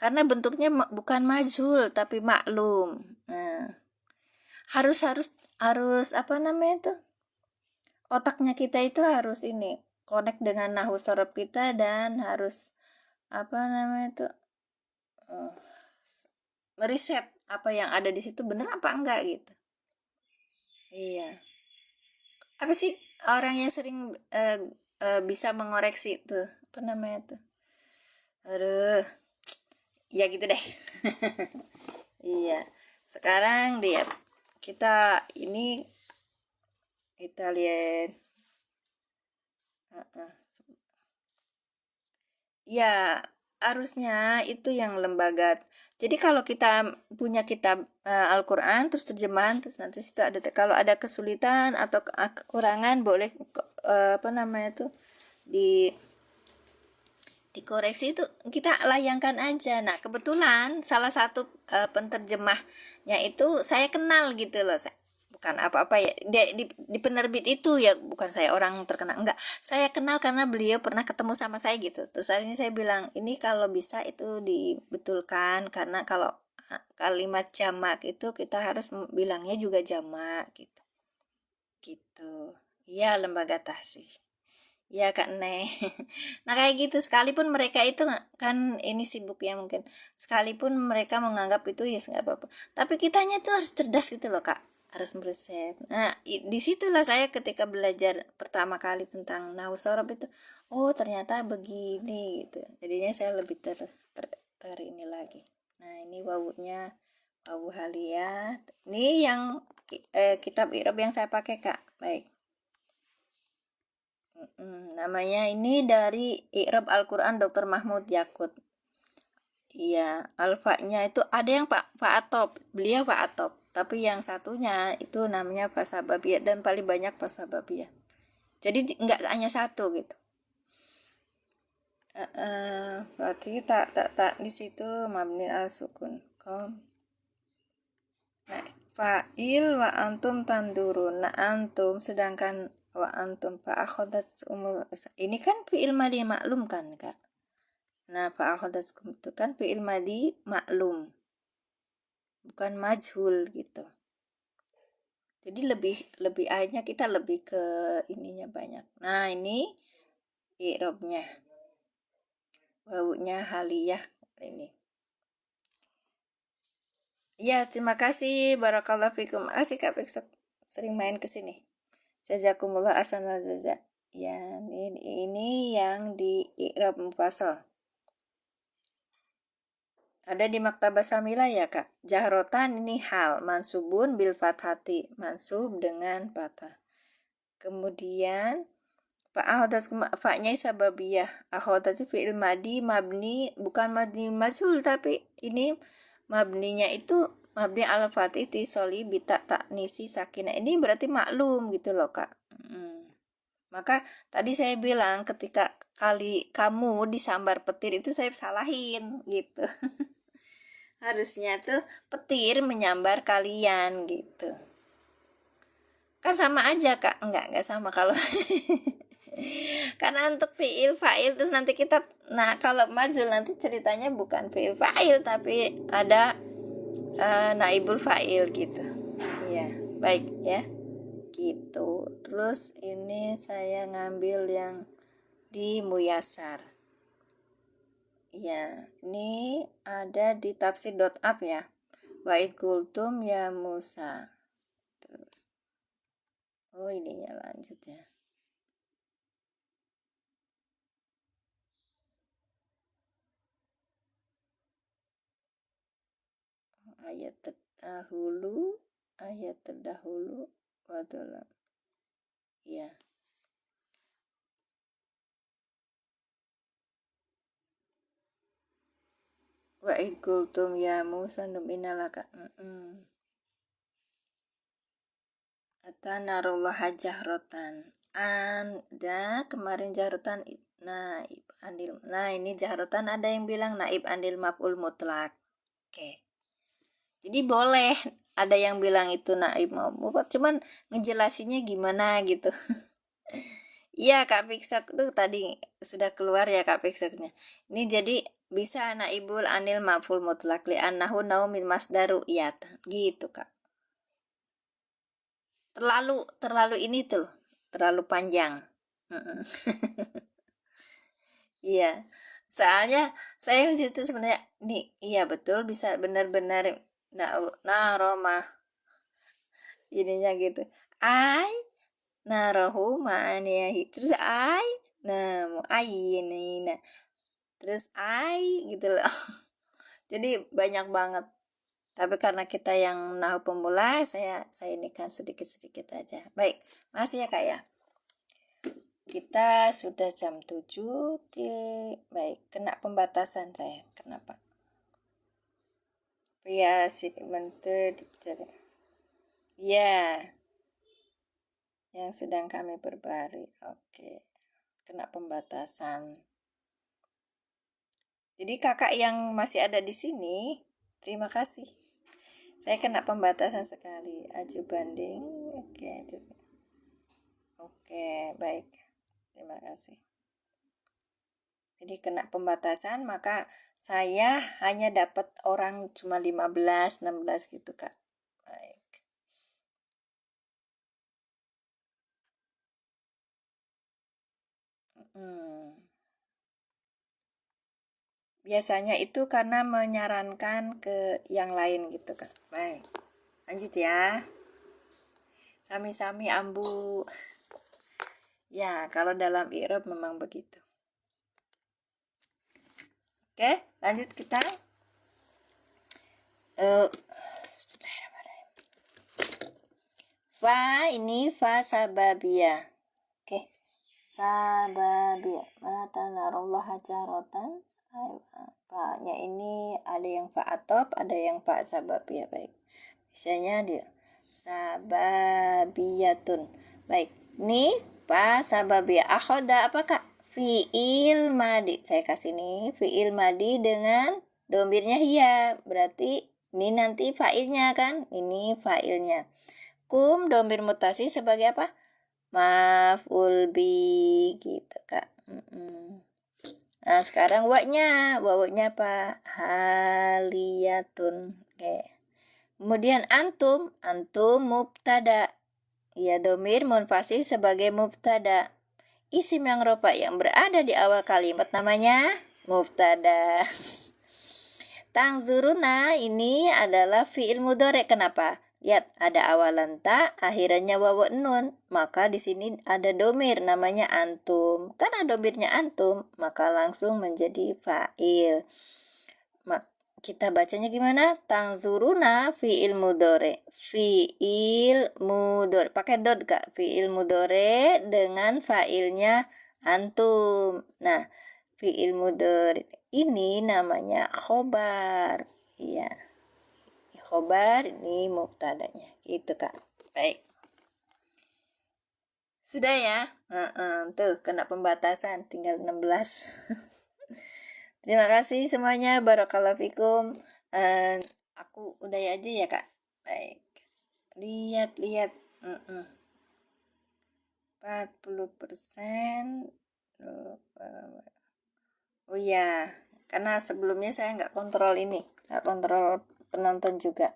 A: karena bentuknya bukan majhul tapi maklum. Nah, harus apa namanya itu, otaknya kita itu harus ini connect dengan nahwu shorof kita, dan harus apa namanya itu meriset apa yang ada di situ bener apa enggak gitu. Iya, apa sih orang yang sering bisa mengoreksi tuh, apa namanya tuh, aduh ya gitu deh. Iya, sekarang lihat kita lihat ya harusnya itu yang lembaga. Jadi kalau kita punya kitab Al-Quran terus terjemahan, terus nanti situ ada, kalau ada kesulitan atau kekurangan boleh apa namanya tuh di dikoreksi, itu kita layangkan aja. Nah kebetulan salah satu penterjemahnya itu saya kenal gitu loh. Bukan apa-apa ya, di penerbit itu ya, bukan saya orang terkenal, enggak, saya kenal karena beliau pernah ketemu sama saya gitu. Terus akhirnya saya bilang, ini kalau bisa itu dibetulkan, karena kalau kalimat jamak itu kita harus bilangnya juga jamak gitu. Iya, lembaga tahsih. Ya Kak Neng. Nah kayak gitu, sekalipun mereka itu kan ini sibuk ya mungkin, sekalipun mereka menganggap itu ya nggak apa-apa, tapi kitanya tuh harus cerdas gitu loh Kak, harus meriset. Nah disitulah saya ketika belajar pertama kali tentang nahwu sorof itu, oh ternyata begini gitu, jadinya saya lebih ter ini lagi. Nah ini wawunya, wawu haliyah, ini yang kitab i'rab yang saya pakai Kak. Baik. Namanya ini dari i'rab Al-Quran Dr. Mahmud Yakut. Iya, alfanya itu ada yang Pak Atop, beliau Pak Atop, tapi yang satunya itu namanya Fasababiyah, dan paling banyak Fasababiyah. Jadi nggak hanya satu gitu. Berarti tak di situ mabni al sukun. Nah, fa'il wa antum tandurun. Nah, antum sedangkan wa antum fa akhadat umur. Ini kan fi'il madi maklum kan, Kak? Nah, fa akhadat itu kan fi'il madi maklum. Bukan majhul gitu. Jadi lebih ayatnya kita lebih ke ininya banyak. Nah, ini i'rabnya. Wawunya haliyah ini. Ya, terima kasih. Barakallahu fikum. Asik Kak besok sering main ke sini. Jazakumullah ahsanal jaza. Ya, ini yang di i'rab mufassal. Ada di Maktabah Samila ya Kak. Jahrotan ini hal, mansubun bil fathati, mansub dengan fathah. Kemudian fa'ahodas fa'nya sababiyah. Ahodas fi'il madi mabni, bukan madi majhul, tapi ini mabninya itu mabni al fatih tisoli bita taknisi sakinah. Ini berarti maklum gitu loh Kak. Maka tadi saya bilang ketika kamu disambar petir itu saya salahin gitu. Harusnya tuh petir menyambar kalian gitu. Kan sama aja Kak. Enggak sama kalau karena untuk fi'il fa'il terus nanti kita, nah kalau majul nanti ceritanya bukan fi'il fa'il tapi ada naibul fa'il gitu. Iya, baik ya. Gitu. Terus ini saya ngambil yang di Muyasar. Ya, ini ada di tafsir.app ya. Wa'id kultum ya Musa. Terus. Oh, ininya lanjut ya. Ayat terdahulu wadolam. Ya. Wa'id kultum ya Musa numinalaka. Atanarullaha jahrotan. Anda kemarin jahrotan naib andil. Nah ini jahrotan ada yang bilang naib andil maf'ul mutlak. Oke. Jadi boleh ada yang bilang itu naib maf'ul, cuman ngejelasinnya gimana gitu. Iya Kak Fiksak tuh tadi sudah keluar ya Kak Fiksaknya. Ini jadi bisa naibul anil maf'ul mutlak li annahu naumin masdaru iyata. Gitu Kak. Terlalu ini tuh, terlalu panjang. Iya, soalnya saya situ sebenarnya nih, iya betul bisa benar-benar naroma ininya gitu. Ai narohu ma'aniyahi, terus ai namu ini, nah terus ai gitu loh. Jadi banyak banget. Tapi karena kita yang nahu pemula, saya ini kan sedikit-sedikit aja. Baik, masih ya Kak ya. kita sudah jam 7. Baik, kena pembatasan saya. Kenapa? Ya, ya, yang sedang kami perbarui. Oke, kena pembatasan. Jadi kakak yang masih ada di sini, terima kasih. Saya kena pembatasan sekali. Aju banding. Oke, baik. Terima kasih. Jadi kena pembatasan, maka saya hanya dapat orang cuma 15, 16 gitu, Kak. Baik. Biasanya itu karena menyarankan ke yang lain gitu, Kak. Baik. Lanjut ya. Sami-sami ambu. Ya, kalau dalam i'rab memang begitu. Oke, lanjut kita. Fa ini fa sababiyah. Oke. Sababiyah. Mata narullaha jarotan. Fa-nya ini ada yang fa atop, ada yang fa sababiyah. Baik. Misalnya dia sababiyatun. Baik. Ini fa sababiyah. Akhoda apakah? Fi'il madi. Saya kasih nih fi'il madi dengan domirnya hiya. Berarti ini nanti fa'ilnya kan? Ini fa'ilnya. Kum domir mutasi sebagai apa? Maf'ul bi gitu, Kak. Nah, sekarang wawnya apa? Haliyatun. Oke. Kemudian antum mubtada. Ya, domir munfasih sebagai mubtada. Isim yang rofa yang berada di awal kalimat namanya mubtada. Tangzuruna ini adalah fi'il mudhari. Kenapa? Lihat, ada awalan ta, akhirannya wawu nun. Maka di sini ada domir namanya antum. Karena domirnya antum, maka langsung menjadi fa'il. Kita bacanya gimana? Tangzuruna fi'il mudhari. Fi'il mudhari. Pakai dot, Kak. Fi'il mudhari dengan fa'ilnya antum. Nah, fi'il mudhari ini namanya khobar. Iya. Khobar ini mubtadanya. Gitu, Kak. Baik. Sudah ya? Tuh, kena pembatasan. Tinggal 16. Terima kasih semuanya. Barakallahu fikum. Aku udah aja ya, Kak. Baik. Lihat. 40%. Oh iya, karena sebelumnya saya nggak kontrol ini, nggak kontrol penonton juga.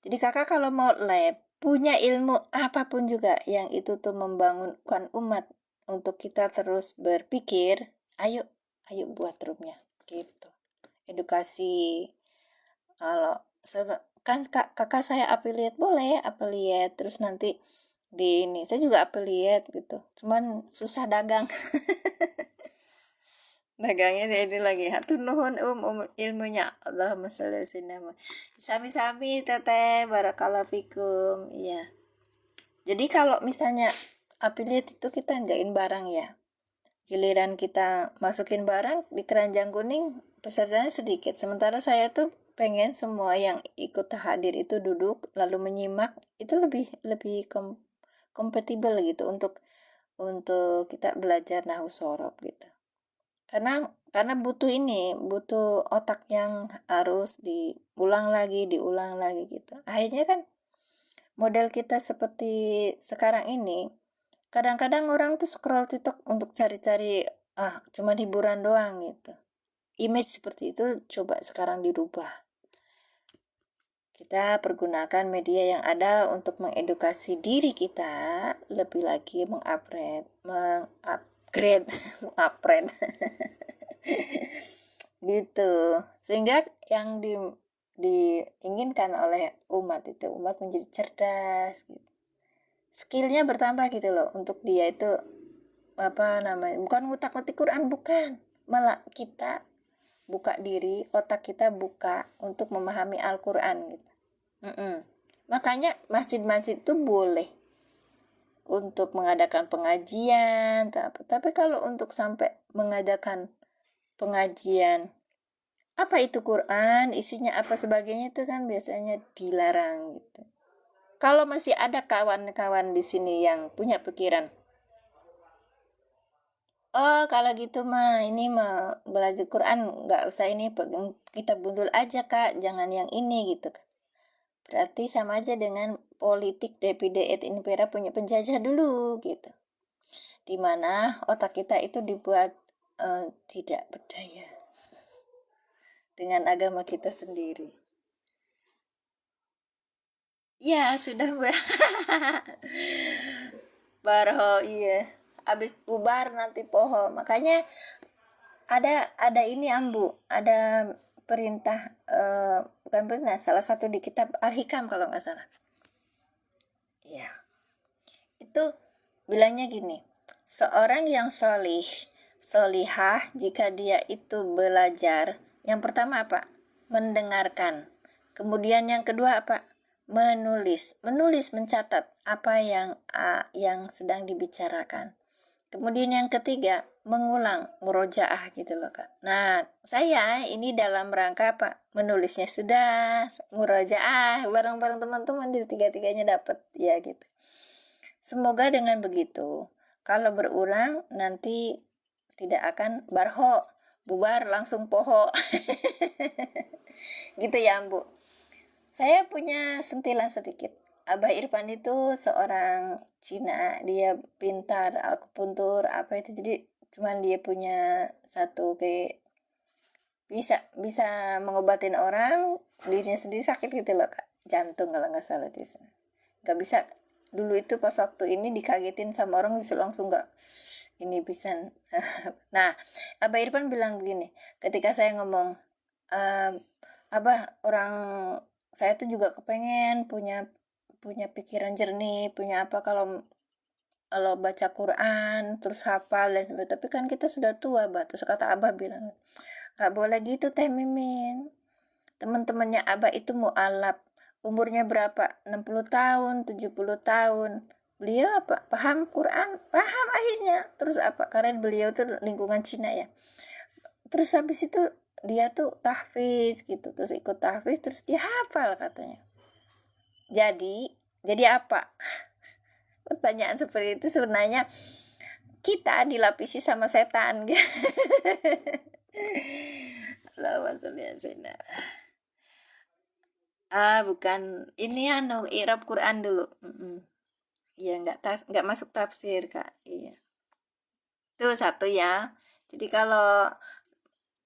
A: Jadi kakak kalau mau lab, punya ilmu apapun juga yang itu tuh membangunkan umat untuk kita terus berpikir, ayo buat roomnya gitu. Edukasi. Kalau kan kakak saya affiliate, boleh affiliate, terus nanti di ini saya juga affiliate gitu, cuman susah dagang. Dagangnya jadi lagi hatur nuhun ilmunya. Allahumma sholli ala sami-sami teteh, barakallahu fikum. Iya, jadi kalau misalnya affiliate itu kita njain barang ya, giliran kita masukin barang di keranjang kuning pesertanya sedikit, sementara saya tuh pengen semua yang ikut hadir itu duduk lalu menyimak, itu lebih kompatibel gitu untuk kita belajar nahwu shorof gitu. Karena butuh otak yang harus diulang lagi gitu. Akhirnya kan model kita seperti sekarang ini, kadang-kadang orang tuh scroll TikTok untuk cari-cari cuma hiburan doang gitu. Image seperti itu coba sekarang dirubah. Kita pergunakan media yang ada untuk mengedukasi diri kita, lebih lagi mengupgrade gitu, sehingga yang diinginkan oleh umat menjadi cerdas gitu. Skillnya bertambah gitu loh, untuk dia itu bukan ngutak-ngutik Quran, bukan, malah kita buka diri, otak kita buka untuk memahami Al-Quran gitu. Makanya masjid-masjid itu boleh untuk mengadakan pengajian, tapi kalau untuk sampai mengadakan pengajian apa itu Quran, isinya apa sebagainya itu kan biasanya dilarang gitu. Kalau masih ada kawan-kawan di sini yang punya pikiran, oh kalau gitu mah ini mah belajar Quran nggak usah ini, kita bundul aja kak, jangan yang ini gitu. Berarti sama aja dengan politik Divide et Impera punya penjajah dulu gitu. Dimana otak kita itu dibuat tidak berdaya dengan agama kita sendiri. Ya sudah Barho, iya. Habis bubar nanti poho. Makanya ada ini Ambu, ada perintah bukan perintah, salah satu di kitab Al-Hikam kalau nggak salah. Ya. Itu bilangnya gini, seorang yang solihah jika dia itu belajar, yang pertama apa? Mendengarkan. Kemudian yang kedua apa? Menulis, mencatat apa yang sedang dibicarakan. Kemudian yang ketiga, mengulang, murojaah gitu loh kak. Nah, saya ini dalam rangka apa? Menulisnya sudah, murojaah bareng-bareng teman-teman, di tiga-tiganya dapat ya gitu. Semoga dengan begitu, kalau berulang nanti tidak akan barho, bubar langsung poho. Gitu ya Bu. Saya punya sentilan sedikit. Abah Irfan itu seorang Cina, dia pintar akupuntur apa itu, jadi cuman dia punya satu kayak bisa mengobatin orang, dirinya sendiri sakit gitu loh kak, jantung kalau nggak salah di sana. Nggak bisa dulu itu pas waktu ini dikagetin sama orang bisa langsung nggak ini bisa. Nah Abah Irfan bilang begini ketika saya ngomong, Abah orang saya tuh juga kepengen punya pikiran jernih, punya apa kalau baca Quran terus hafal dan sebagainya, tapi kan kita sudah tua Abah. Terus kata Abah bilang, gak boleh gitu Teh Mimin, teman-temannya Abah itu mualaf, umurnya berapa, 60 tahun 70 tahun, beliau apa paham Quran, paham akhirnya. Terus apa, karena beliau tuh lingkungan Cina ya, terus habis itu dia tuh tahfiz gitu, terus ikut tahfiz terus dia hafal katanya. Jadi apa? Pertanyaan seperti itu sebenarnya kita dilapisi sama setan. Bukan ini i'rab Quran dulu. Iya, nggak masuk tafsir kak. Iya. Itu satu ya. Jadi kalau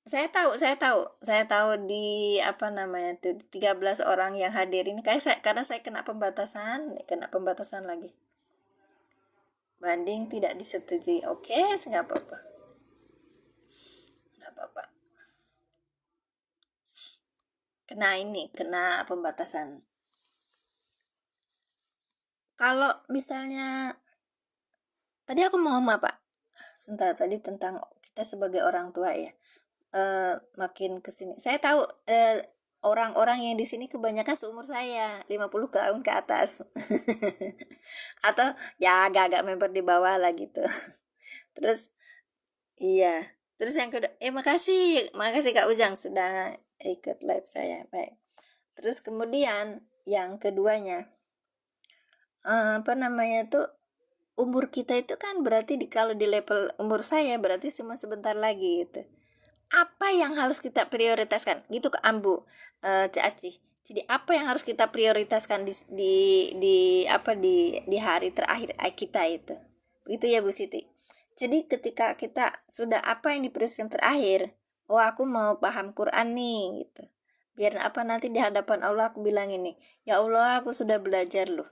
A: saya tahu di apa namanya tuh 13 orang yang hadir ini karena saya kena pembatasan lagi. Banding tidak disetujui. Oke, nggak apa-apa. Kena pembatasan. Kalau misalnya tadi aku mau ngomong apa? Sebentar, tadi tentang kita sebagai orang tua ya. Makin kesini saya tahu orang-orang yang di sini kebanyakan seumur saya 50 tahun ke atas. Atau ya agak-agak member di bawah lah gitu. Terus iya, terus yang kedua makasih Kak Ujang sudah ikut live saya. Baik, terus kemudian yang keduanya apa namanya tuh, umur kita itu kan berarti kalau di level umur saya berarti cuma sebentar lagi gitu. Apa yang harus kita prioritaskan gitu ke Ambu, Cak Aci. Jadi apa yang harus kita prioritaskan di hari terakhir kita itu. Begitu ya Bu Siti. Jadi ketika kita sudah apa yang diprioritaskan terakhir, oh aku mau paham Quran nih gitu. Biar apa nanti di hadapan Allah aku bilang ini, ya Allah aku sudah belajar loh.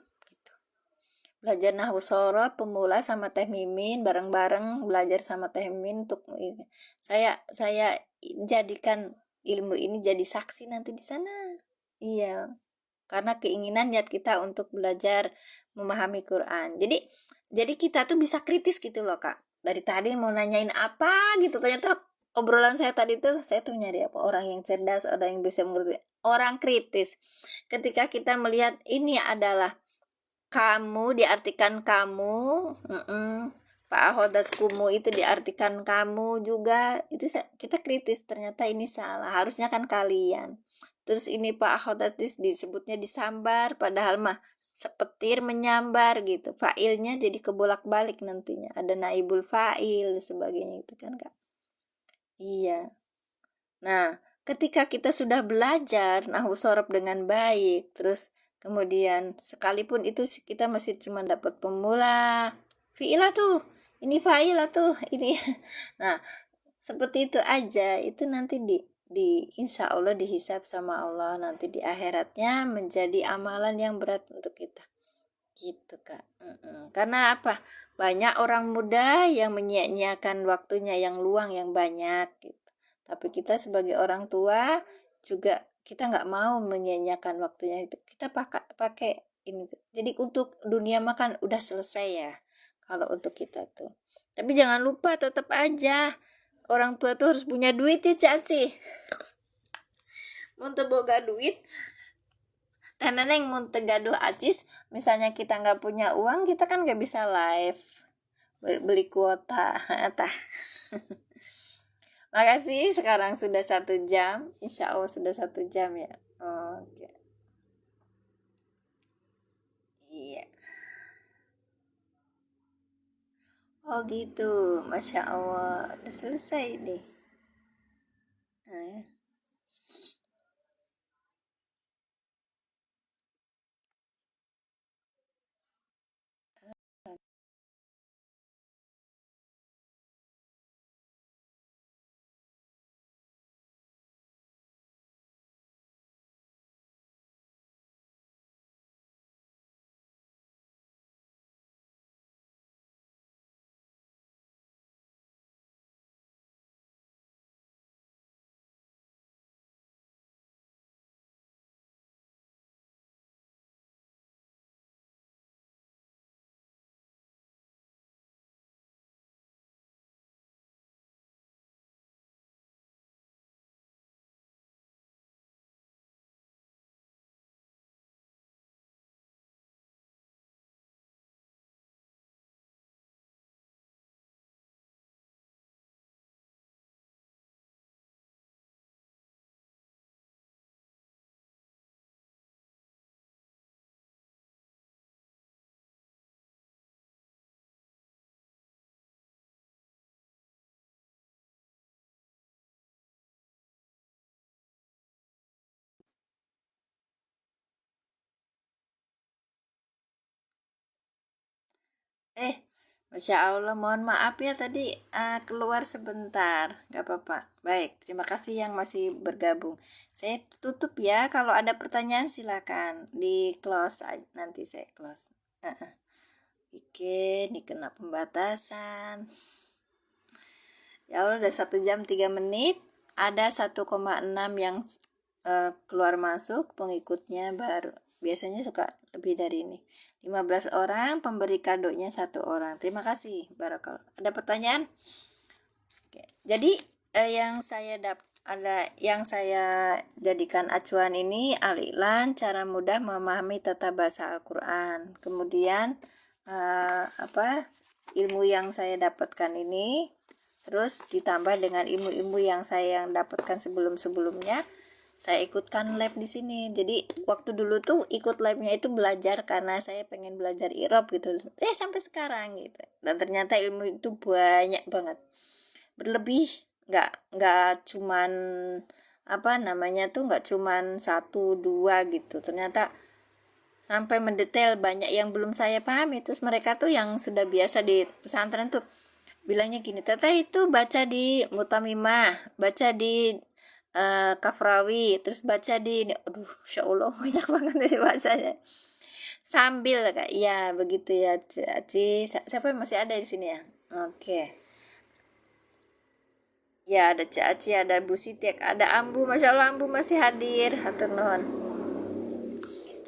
A: Belajar nahwu shoroh pemula sama Teh Mimin, bareng-bareng belajar sama Teh Mimin untuk ini. Saya jadikan ilmu ini jadi saksi nanti di sana. Iya, karena keinginan niat kita untuk belajar memahami Quran. Jadi kita tuh bisa kritis gitu loh kak. Dari tadi mau nanyain apa gitu, ternyata obrolan saya tadi tuh saya tuh nyari apa, orang yang cerdas, orang yang bisa mengerti, orang kritis. Ketika kita melihat ini adalah Kamu diartikan kamu, kumu itu diartikan kamu juga. Itu kita kritis, ternyata ini salah, harusnya kan kalian. Terus ini disebutnya disambar, padahal mah sepetir menyambar gitu. Fa'ilnya jadi kebolak-balik nantinya, ada naibul fa'il sebagainya itu kan Kak. Iya. Nah, ketika kita sudah belajar nahwu sorof dengan baik, terus kemudian sekalipun itu kita masih cuma dapat pemula, fi'ilah tuh, ini fa'ilah tuh, ini. Nah, seperti itu aja, itu nanti di insya Allah dihisab sama Allah nanti di akhiratnya menjadi amalan yang berat untuk kita. Gitu Kak. Karena apa? Banyak orang muda yang menyia-nyiakan waktunya yang luang yang banyak gitu. Tapi kita sebagai orang tua juga kita nggak mau menyia-nyiakan waktunya itu. Kita pakai ini. Jadi untuk dunia makan udah selesai ya. Kalau untuk kita tuh. Tapi jangan lupa tetap aja orang tua tuh harus punya duit ya Caci. Untuk boga duit. Dan neneng mau tegaduh acis, misalnya kita nggak punya uang, kita kan nggak bisa live beli kuota. Makasih, sekarang sudah 1 jam, insya Allah sudah 1 jam ya. Oke. Iya. Oh gitu, Masya Allah, udah selesai deh. Nah, Masya Allah, mohon maaf ya tadi keluar sebentar, gak apa-apa. Baik, terima kasih yang masih bergabung. Saya tutup ya, kalau ada pertanyaan silakan di close nanti saya close. Oke, ini kena pembatasan. Ya Allah, udah 1 jam 3 menit, ada 1,6 yang keluar masuk pengikutnya baru. Biasanya suka lebih dari ini. 15 orang, pemberi kadonya 1 orang. Terima kasih, Barakallah. Ada pertanyaan? Oke. Jadi yang saya jadikan acuan ini Al-Iqlan, cara mudah memahami tata bahasa Al-Qur'an. Kemudian ilmu yang saya dapatkan ini terus ditambah dengan ilmu-ilmu yang saya dapatkan sebelum-sebelumnya, saya ikutkan lab di sini. Jadi waktu dulu tuh ikut labnya itu belajar karena saya pengen belajar i'rab gitu. Sampai sekarang gitu. Dan ternyata ilmu itu banyak banget. Berlebih, nggak cuman nggak cuman 1 2 gitu. Ternyata sampai mendetail banyak yang belum saya pahami. Terus mereka tuh yang sudah biasa di pesantren tuh bilangnya gini, Teteh itu baca di Mutamimah, baca di Kafrawi, terus baca di aduh, Insya Allah banyak banget dari bahasanya. Sambil Kak, iya begitu ya Ci. Siapa yang masih ada di sini ya? Oke. Ya ada Ci, ada Bu Siti, ada Ambu, Masya Allah Ambu masih hadir. Hatur nuhun.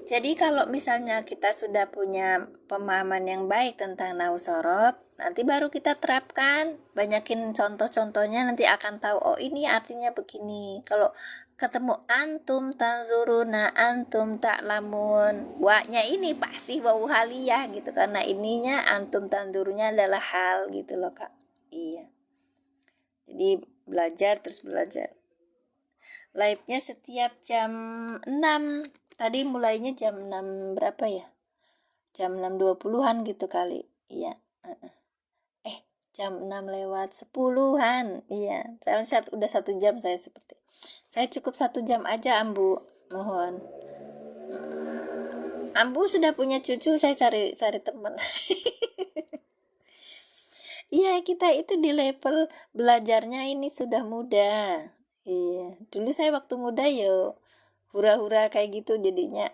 A: Jadi kalau misalnya kita sudah punya pemahaman yang baik tentang nahwu sorof, nanti baru kita terapkan, banyakin contoh-contohnya, nanti akan tahu oh ini artinya begini. Kalau ketemu antum tanzuruna, antum ta'lamun. Wa-nya ini pasti wawu haliyah gitu, karena ininya antum tanzurnya adalah hal gitu loh Kak. Iya. Jadi belajar terus belajar. Live-nya setiap jam 6. Tadi mulainya jam 6 berapa ya? Jam 6.20-an gitu kali. Iya. Jam 6 lewat 10-an. Iya. Udah 1 jam saya seperti. Saya cukup 1 jam aja Ambu. Mohon. Ambu sudah punya cucu, saya cari teman. Iya, kita itu di level belajarnya ini sudah mudah. Iya. Dulu saya waktu muda yo hura-hura kayak gitu jadinya.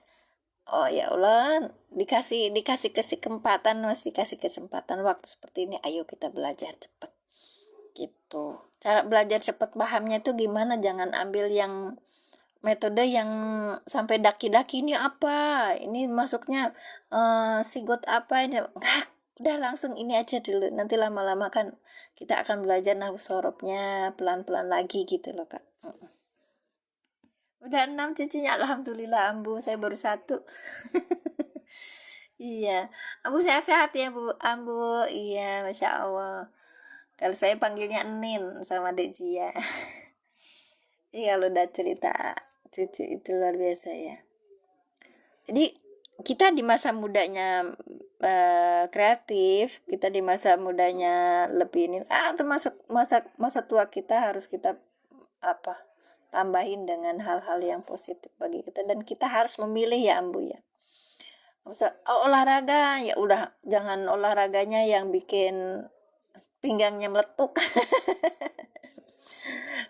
A: Oh ya Allah, dikasih kesempatan, Mas, dikasih kesempatan waktu seperti ini, ayo kita belajar cepat. Gitu. Cara belajar cepat pahamnya tuh gimana? Jangan ambil yang metode yang sampai daki-daki ini apa? Ini masuknya sigot apa ini? Enggak, udah langsung ini aja dulu. Nanti lama-lama kan kita akan belajar nahwu sorobnya pelan-pelan lagi gitu loh, Kak. Udah 6 cucunya, alhamdulillah Ambu, saya baru 1. Iya, Ambu sehat-sehat ya Bu, Ambu, iya, Masya Allah. Kalau saya panggilnya Enin sama Dek Zia. Iya, kalau udah cerita cucu itu luar biasa ya. Jadi kita di masa mudanya kreatif, kita di masa mudanya lebih ini, termasuk masa tua kita harus kita tambahin dengan hal-hal yang positif bagi kita, dan kita harus memilih ya Ambu ya. Olahraga ya udah, jangan olahraganya yang bikin pinggangnya meletuk.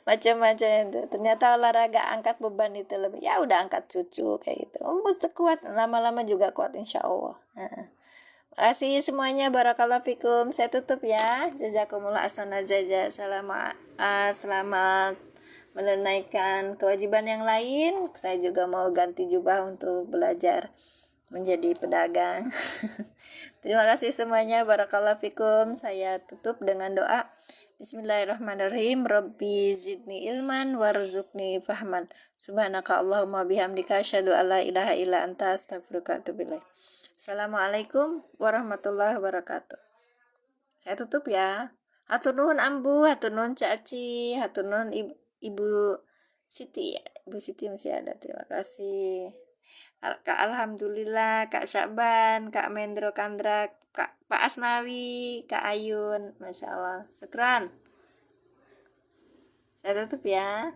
A: Macam-macam itu. Ternyata olahraga angkat beban itu lebih, ya udah angkat cucu kayak gitu. Mesti kuat, lama-lama juga kuat insya Allah. Makasih semuanya, barakallahu fikum. Saya tutup ya. Jazakumullah ahsanal jazaa. Selamat menunaikan kewajiban yang lain. Saya juga mau ganti jubah untuk belajar menjadi pedagang. Terima kasih semuanya, barakallahu fikum. Saya tutup dengan doa. Bismillahirrahmanirrahim. Rabbi zidni ilman warzuqni fahman. Subhanaka Allahumma bihamdika asyhadu an la ilaha illa anta astaghfiruka wa atubu ilaik. Assalamualaikum warahmatullahi wabarakatuh. Saya tutup ya. Hatur nuhun Ambu, hatur nuhun Cak Aci, hatur nuhun Ibu Siti. Ibu Siti masih ada. Terima kasih. Kak Alhamdulillah, Kak Syakban, Kak Mendro Kandra, Pak Asnawi, Kak Ayun, Masya Allah. Sekran. Saya tutup ya.